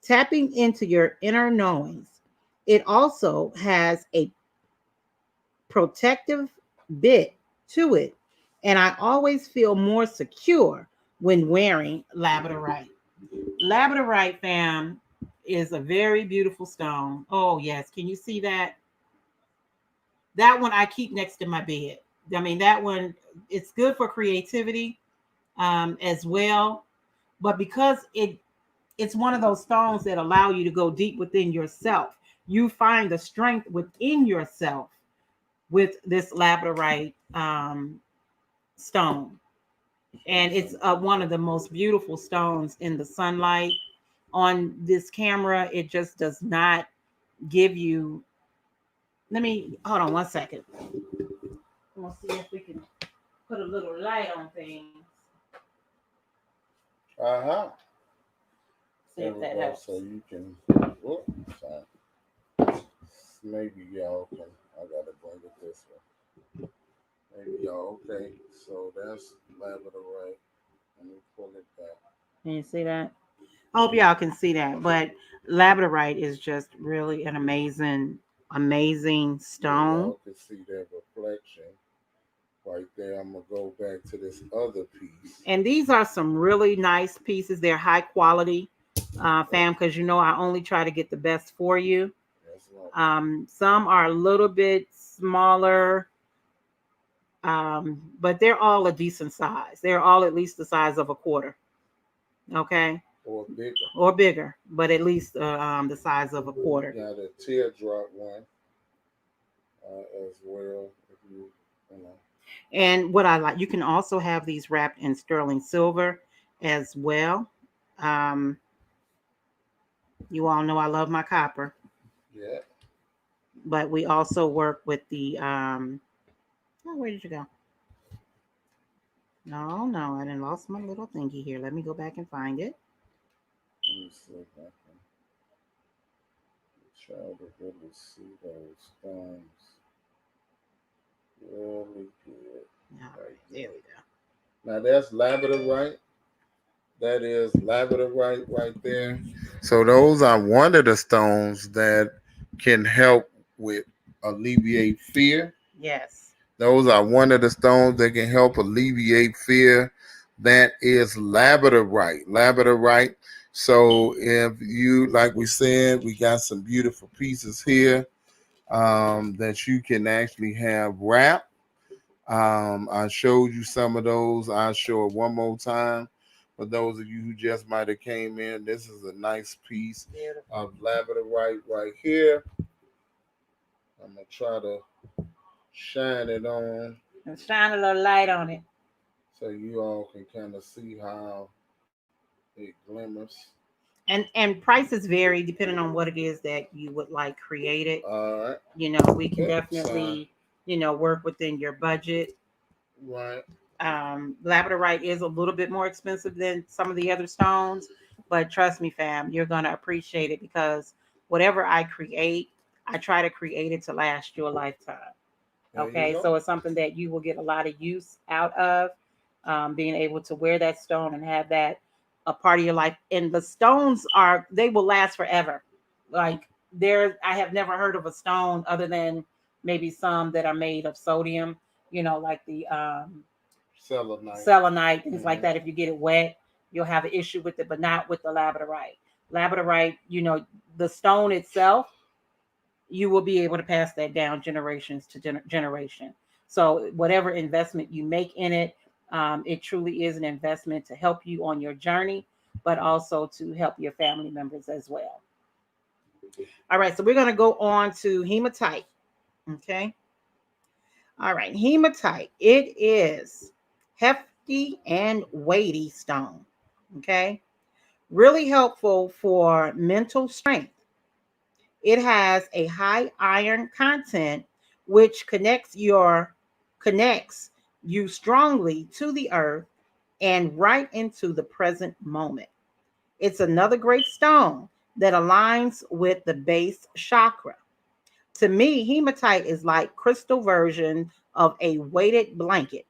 Tapping into your inner knowings. It also has a protective bit to it, and I always feel more secure when wearing labradorite. Labradorite, fam, is a very beautiful stone. Oh, yes. Can you see that? That one I keep next to my bed. I mean, that one, it's good for creativity as well. But because it's one of those stones that allow you to go deep within yourself, you find the strength within yourself with this labradorite stone. And it's one of the most beautiful stones in the sunlight. On this camera, it just does not give you. Let me hold on one second. We'll see if we can put a little light on things. Uh-huh. See if that helps. So you can, maybe y'all can, I gotta bring it this way. Maybe y'all, okay. So that's labradorite. Let me pull it back. Can you see that? I hope y'all can see that. But labradorite is just really an amazing stone. Y'all can see that reflection right there. I'm gonna go back to this other piece. And these are some really nice pieces. They're high quality, fam, because I only try to get the best for you. Some are a little bit smaller, but they're all a decent size. They're all at least the size of a quarter. Okay. Or bigger, but at least the size of a quarter. Got a teardrop one as well. If you know. And what I like, you can also have these wrapped in sterling silver as well. Um, you all know I love my copper. Yeah. But we also work with the oh, where did you go? No, I didn't lost my little thingy here. Let me go back and find it. Let me see if I can Try to really see those stones really good. All Right right, there we go. now, that's labradorite. That is labradorite right there. So those are one of the stones that can help with alleviate fear. Yes. Those are one of the stones that can help alleviate fear. That is labradorite. Labradorite. So if you, like we said, we got some beautiful pieces here that you can actually have wrapped. I showed you some of those. I'll show it one more time. For those of you who just might have came in, this is a nice piece Beautiful. of labradorite right here. I'm gonna try to shine it on And shine a little light on it. so you all can kind of see how it glimmers. And prices vary depending on what it is that you would like created. All right. We can Sorry. definitely, work within your budget. Right. Labradorite is a little bit more expensive than some of the other stones, but trust me, fam, you're gonna appreciate it because whatever I create, I try to create it to last you a lifetime. There you Okay, go. so it's something that you will get a lot of use out of, being able to wear that stone and have that a part of your life. And the stones they will last forever. Like I have never heard of a stone other than maybe some that are made of sodium. Like the Selenite. selenite, things like Mhm. that. If you get it wet, you'll have an issue with it, but not with the labradorite. Labradorite, the stone itself, you will be able to pass that down generations to generation. So whatever investment you make in it, it truly is an investment to help you on your journey, but also to help your family members as well. All right, so we're going to go on to hematite. Okay. All right, hematite. It is hefty and weighty stone. Okay. Really helpful for mental strength. It has a high iron content, which connects you strongly to the earth and right into the present moment. It's another great stone that aligns with the base chakra. To me, hematite is like crystal version of a weighted blanket.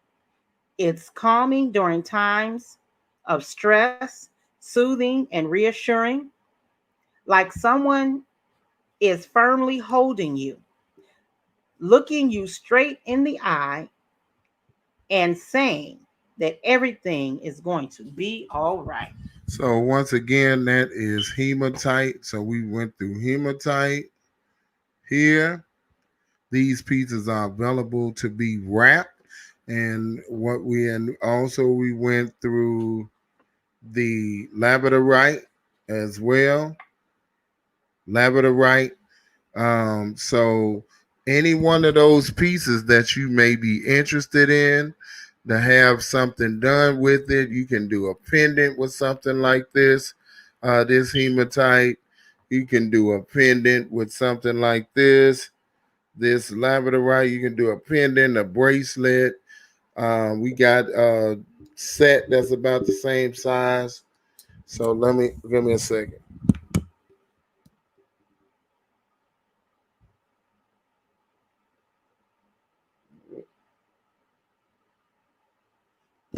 It's calming during times of stress, soothing and reassuring, like someone is firmly holding you, looking you straight in the eye and saying that everything is going to be all right. So once again, that is hematite. So we went through hematite here. These pieces are available to be wrapped. And also we went through the labradorite as well. Labradorite. So any one of those pieces that you may be interested in to have something done with it, you can do a pendant with something like this. This hematite. You can do a pendant with something like this. This labradorite. You can do a pendant, a bracelet. We got a set that's about the same size. So give me a second.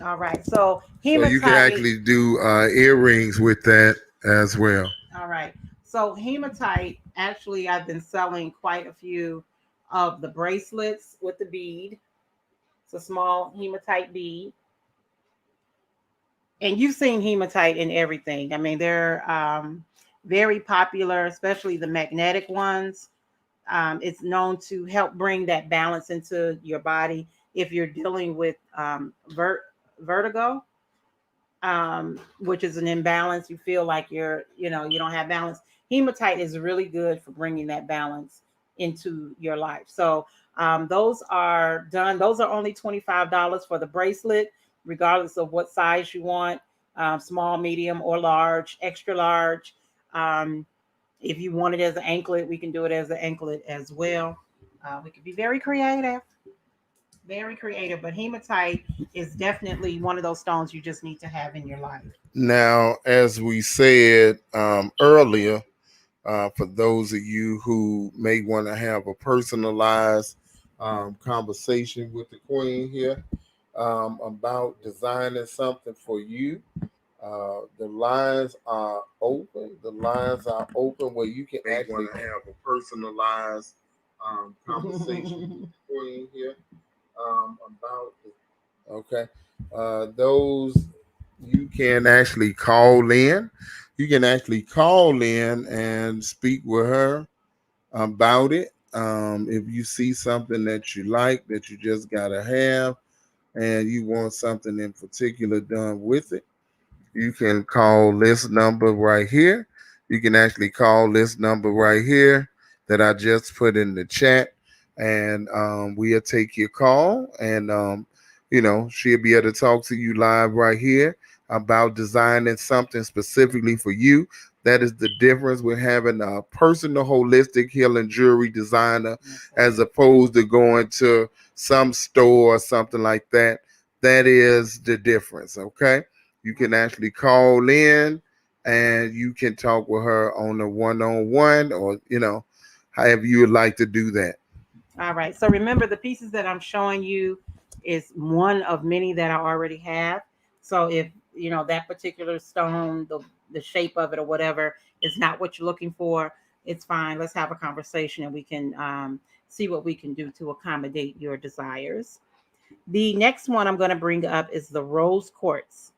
All right. So So you can hematite. actually do earrings with that as well. All right. So hematite, actually, I've been selling quite a few of the bracelets with the bead. It's a small hematite bead. And you've seen hematite in everything. I mean, they're very popular, especially the magnetic ones. It's known to help bring that balance into your body if you're dealing with vertigo, which is an imbalance. You feel like you don't have balance. Hematite is really good for bringing that balance into your life. So those are done. Those are only $25 for the bracelet, regardless of what size you want, small, medium, or large, extra large. Um, if you want it as an anklet, we can do it as an anklet as well. We can be very creative, but hematite is definitely one of those stones you just need to have in your life. Now, as we said earlier, For those of you who may want to have a personalized conversation with the Queen here about designing something for you, the lines are open. The lines are open where you can actually have a personalized conversation with the Queen here about it. Okay. Those you can actually call in. You can actually call in and speak with her about it. If you see something that you like that you just gotta have and you want something in particular done with it, you can call this number right here. You can actually call this number right here that I just put in the chat, and we'll take your call. And she'll be able to talk to you live right here about designing something specifically for you. That is the difference with having a personal, holistic healing jewelry designer as opposed to going to some store or something like that. That is the difference. Okay. You can actually call in and you can talk with her on a one-on-one, or however you would like to do that. All right. So remember, the pieces that I'm showing you is one of many that I already have. So if that particular stone, the shape of it or whatever is not what you're looking for, it's fine. Let's have a conversation and we can see what we can do to accommodate your desires. The next one I'm going to bring up is the rose quartz.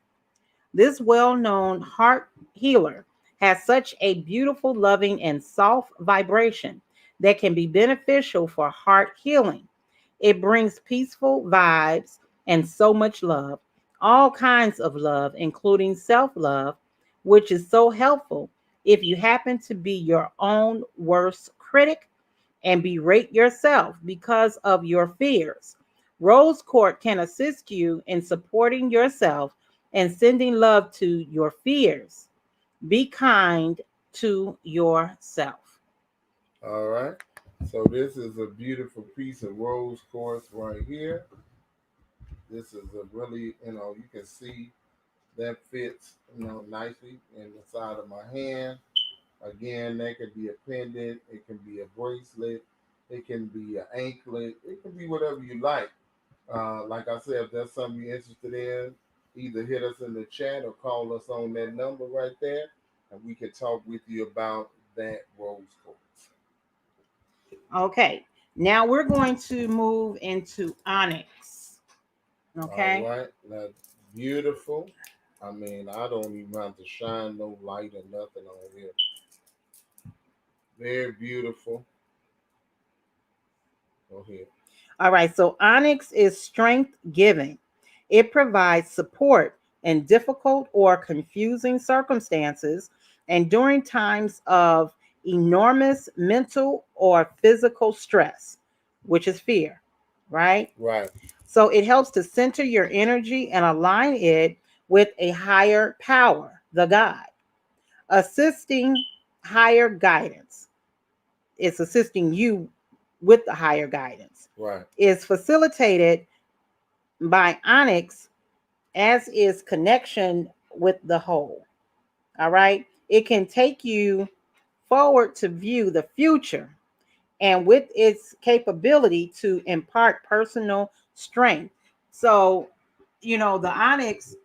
This well known heart healer has such a beautiful, loving, and soft vibration that can be beneficial for heart healing. It brings peaceful vibes and so much love, all kinds of love, including self love, which is so helpful if you happen to be your own worst critic and berate yourself because of your fears. Rose Court can assist you in supporting yourself and sending love to your fears. Be kind to yourself. All right. So this is a beautiful piece of rose quartz right here. This is a really, you can see that fits, nicely in the side of my hand. Again, that could be a pendant, it can be a bracelet, it can be an anklet, it can be whatever you like. Like I said, if that's something you're interested in, either hit us in the chat or call us on that number right there, and we can talk with you about that rose quartz. Okay, now we're going to move into onyx. All Okay, right, that's beautiful. I mean, I don't even have to shine no light or nothing on here. Very beautiful. Go ahead. all right, so onyx is strength giving. It provides support in difficult or confusing circumstances and during times of enormous mental or physical stress, which is fear, right? Right. So it helps to center your energy and align it with a higher power, the God, assisting higher guidance. It's assisting you with the higher guidance. Right. Is facilitated by onyx, as is connection with the whole. All right. It can take you forward to view the future and with its capability to impart personal strength. So, the onyx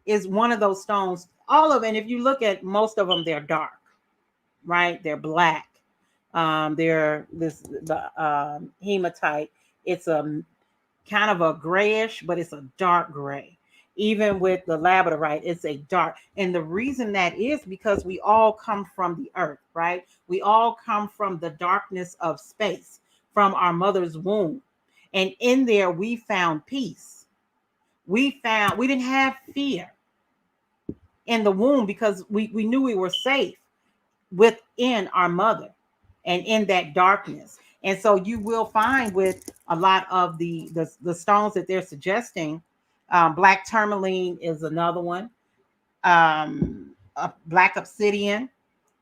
is one of those stones. All of it, and if you look at most of them, they're dark, right? They're black. They're the hematite. It's a kind of a grayish, but it's a dark gray. Even with the labradorite, it's a dark. And the reason that is because we all come from the earth, right? We all come from the darkness of space, from our mother's womb. And in there, we found peace. We didn't have fear in the womb because we knew we were safe within our mother and in that darkness. And so you will find with a lot of the stones that they're suggesting, black tourmaline is another one. Black obsidian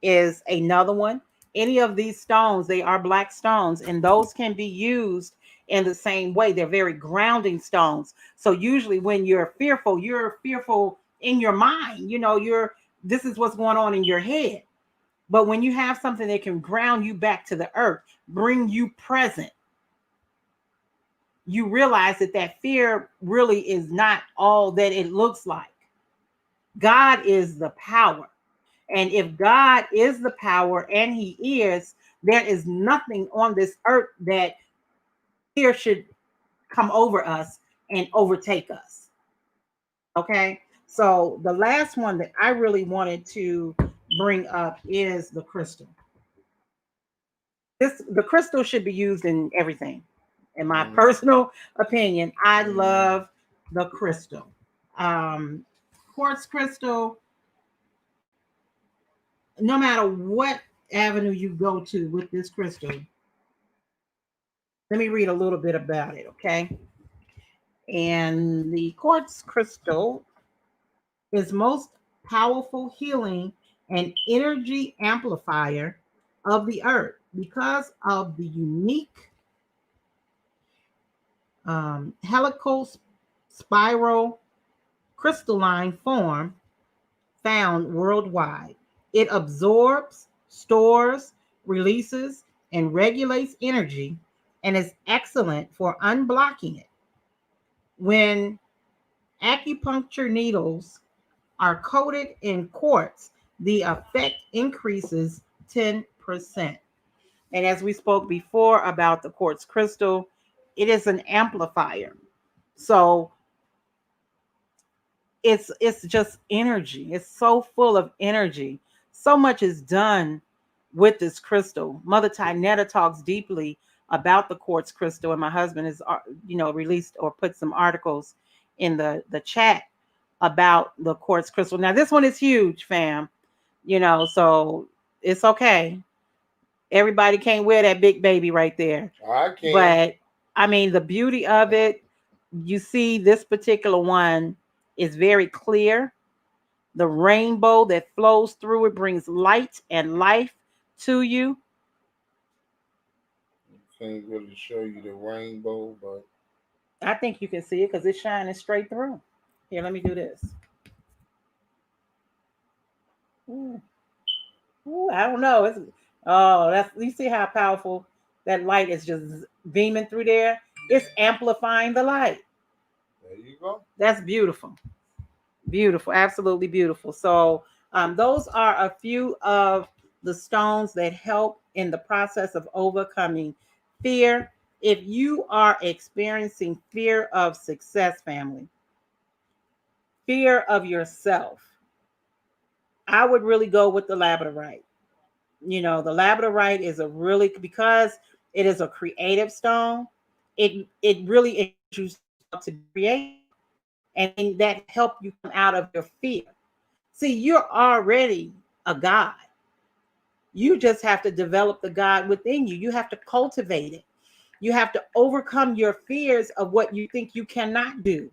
is another one. Any of these stones, they are black stones, and those can be used in the same way. They're very grounding stones. So usually when you're fearful in your mind. This is what's going on in your head. But when you have something that can ground you back to the earth, bring you present, you realize that that fear really is not all that it looks like. God is the power. And if God is the power, and he is, there is nothing on this earth that fear should come over us and overtake us. Okay. So the last one that I really wanted to bring up is the crystal. The crystal should be used in everything. In my personal opinion, I love the crystal. Um, Quartz crystal, no matter what avenue you go to with this crystal, let me read a little bit about it, okay? And the quartz crystal is most powerful healing and energy amplifier of the earth because of the unique helical spiral crystalline form found worldwide. It absorbs, stores, releases, and regulates energy and is excellent for unblocking it. When acupuncture needles are coated in quartz, the effect increases 10%. And as we spoke before about the quartz crystal, it is an amplifier. So it's just energy. It's so full of energy. So much is done with this crystal. Mother Tynetta talks deeply about the quartz crystal, and my husband has released or put some articles in the chat about the quartz crystal. Now this one is huge, fam. So it's okay. Everybody can't wear that big baby right there. I can. But I mean, the beauty of it, you see this particular one is very clear. The rainbow that flows through it brings light and life to you. Can't really show you the rainbow, but I think you can see it because it's shining straight through. Here, let me do this. Ooh. Ooh, I don't know. That's, you see how powerful that light is just beaming through there. It's amplifying the light. there you go. That's beautiful. Beautiful, absolutely beautiful. So those are a few of the stones that help in the process of overcoming fear. If you are experiencing fear of success, family, fear of yourself, I would really go with the labradorite. The labradorite is a really, because it is a creative stone, it really introduces you to create, and that help you come out of your fear. See, you're already a God. You just have to develop the God within you. You have to cultivate it. You have to overcome your fears of what you think you cannot do.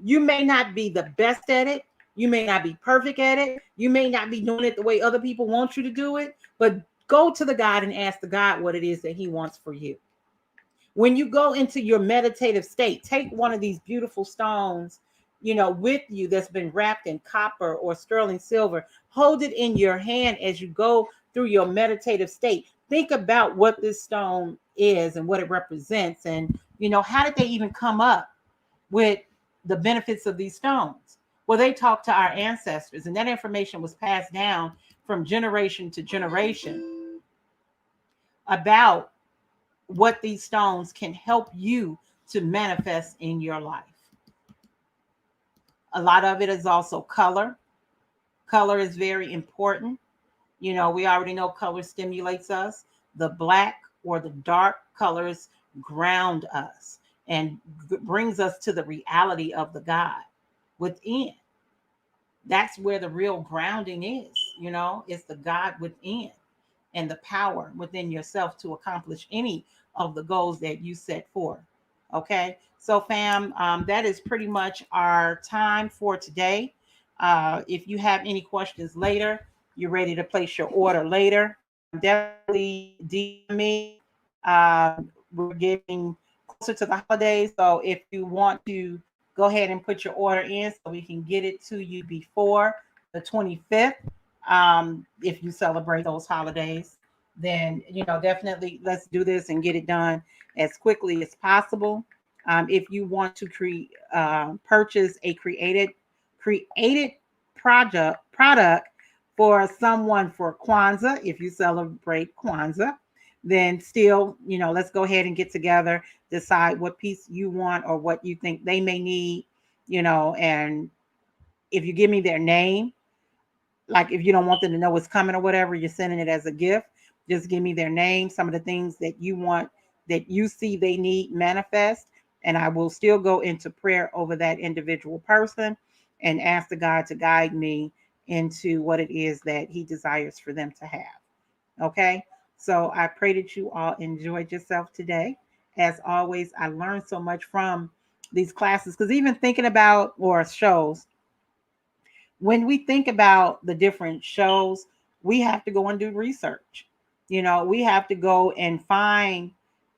You may not be the best at it. You may not be perfect at it. You may not be doing it the way other people want you to do it, but go to the God and ask the God what it is that he wants for you. When you go into your meditative state, take one of these beautiful stones, with you that's been wrapped in copper or sterling silver. Hold it in your hand as you go through your meditative state. Think about what this stone is and what it represents. And, how did they even come up with the benefits of these stones? Well, they talked to our ancestors, and that information was passed down from generation to generation about what these stones can help you to manifest in your life. A lot of it is also color. Color is very important. We already know color stimulates us. The black or the dark colors ground us and brings us to the reality of the God within. That's where the real grounding is. It's the God within and the power within yourself to accomplish any of the goals that you set forth. Okay. So, fam, that is pretty much our time for today. If you have any questions later, you're ready to place your order later, definitely DM me. We're getting closer to the holidays. So, if you want to go ahead and put your order in so we can get it to you before the 25th, If you celebrate those holidays, then definitely let's do this and get it done as quickly as possible. If you want to purchase a created product for someone for Kwanzaa, if you celebrate Kwanzaa, then still, let's go ahead and get together, decide what piece you want or what you think they may need, and if you give me their name, like if you don't want them to know what's coming or whatever, you're sending it as a gift. Just give me their name, some of the things that you want, that you see they need manifest, and I will still go into prayer over that individual person and ask the God to guide me into what it is that He desires for them to have. Okay, so I pray that you all enjoyed yourself today. As always, I learned so much from these classes, because even thinking about, or shows, when we think about the different shows, we have to go and do research. We have to go and find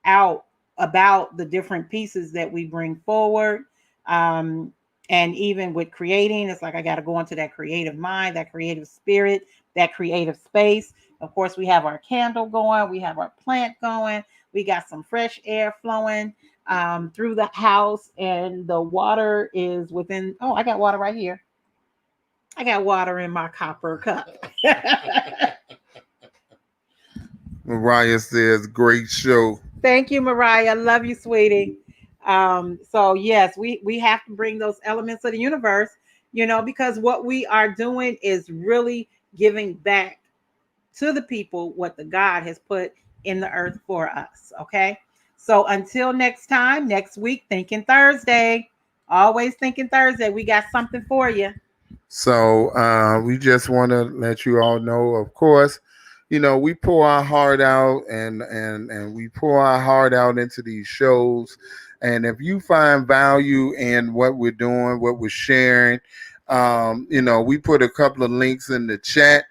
out about the different pieces that we bring forward. Um, and even with creating, it's like I got to go into that creative mind, that creative spirit, that creative space. Of course, we have our candle going, we have our plant going, we got some fresh air flowing through the house, and the water is within. Oh, I got water right here. I got water in my copper cup. Mariah says, great show. Thank you, Mariah. Love you, sweetie. So yes, we have to bring those elements of the universe, because what we are doing is really giving back to the people what the God has put in the earth for us. Okay. So until next time, next week, Thinking Thursday. Always Thinking Thursday. We got something for you. So we just want to let you all know, of course, we pour our heart out and we pour our heart out into these shows. And if you find value in what we're doing, what we're sharing, we put a couple of links in the chat.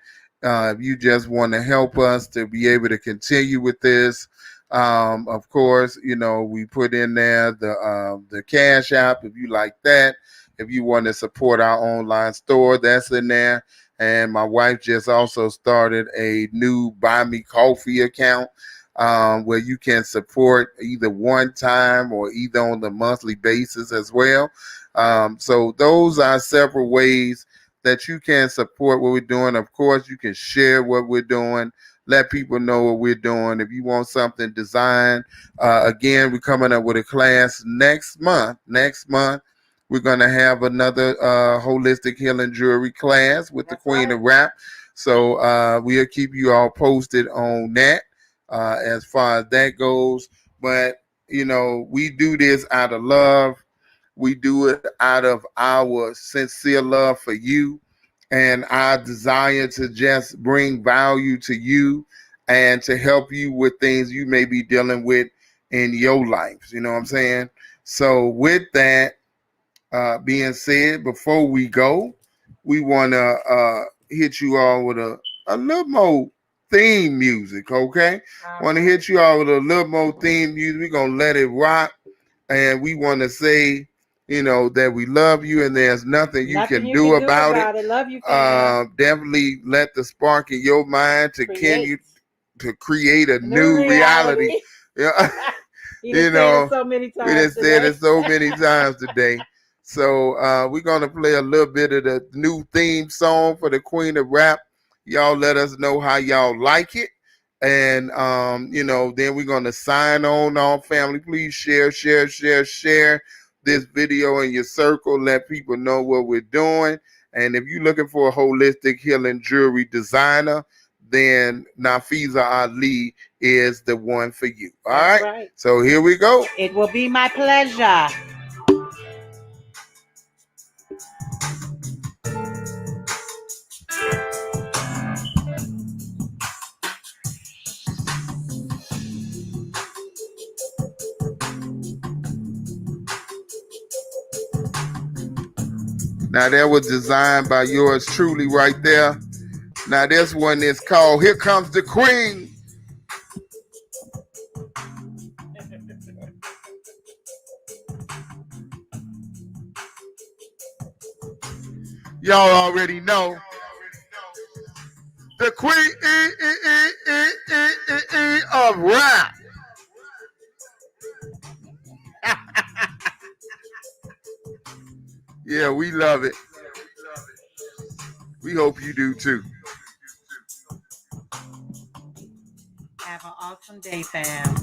If you just want to help us to be able to continue with this, of course, we put in there the Cash App if you like that. If you want to support our online store, that's in there. And my wife just also started a new Buy Me Coffee account where you can support either one time or either on the monthly basis as well. So those are several ways that you can support what we're doing. Of course, you can share what we're doing. Let people know what we're doing. If you want something designed, again, we're coming up with a class next month. We're going to have another holistic healing jewelry class with the Queen of Rap. So we'll keep you all posted on that as far as that goes. But, we do this out of love. We do it out of our sincere love for you and our desire to just bring value to you and to help you with things you may be dealing with in your life. You know what I'm saying? So with that, being said, before we go, we want to hit you all with a little more theme music, okay? Want to hit you all with a little more theme music. We're going to let it rock. And we want to say, that we love you and there's nothing you can do about it. Love you, fam. Definitely let the spark in your mind to continue to create a new reality. Yeah. Said it so many times. We done said it so many times today. So we're gonna play a little bit of the new theme song for the Queen of Rap. Y'all let us know how y'all like it. And then we're gonna sign on off, family. Please share this video in your circle. Let people know what we're doing. And if you're looking for a holistic healing jewelry designer, then Nafiza Ali is the one for you. All right. So here we go. It will be my pleasure. Now that was designed by yours truly right there. Now this one is called Here Comes the Queen. Y'all already know. the queen of rap. Yeah, we love it. We hope you do too. Have an awesome day, fam.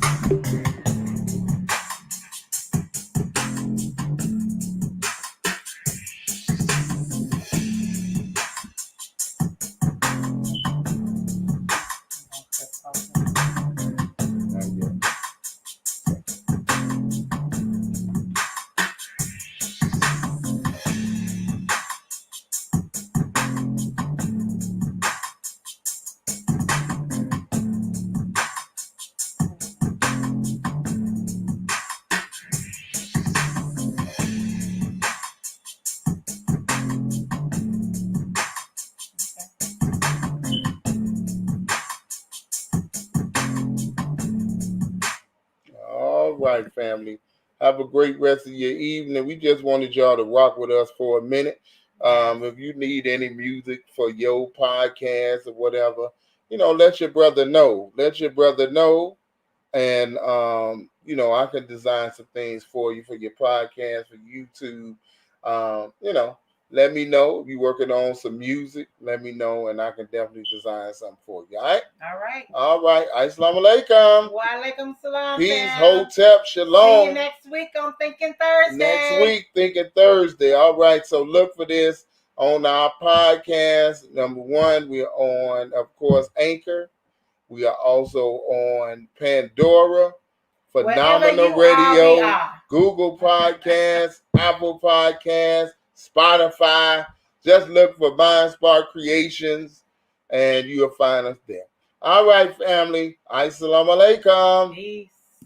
All right, family. Have a great rest of your evening. We just wanted y'all to rock with us for a minute. If you need any music for your podcast or whatever, let your brother know. Let your brother know. And I can design some things for you for your podcast, for YouTube. Let me know if you're working on some music. Let me know, and I can definitely design something for you. All right. All right. All right. Assalamu alaikum. Wa alaikum salam. Peace, fam. hotep, See shalom. you next week on Thinking Thursday. Next week, Thinking Thursday. All right. So look for this on our podcast. Number one, we're on, of course, Anchor. We are also on Pandora, Phenomenal Radio, Google Podcasts, Apple Podcasts, Spotify. Just look for Mind Spark Creations, and you'll find us there. All right, family. Assalamu alaikum. Peace.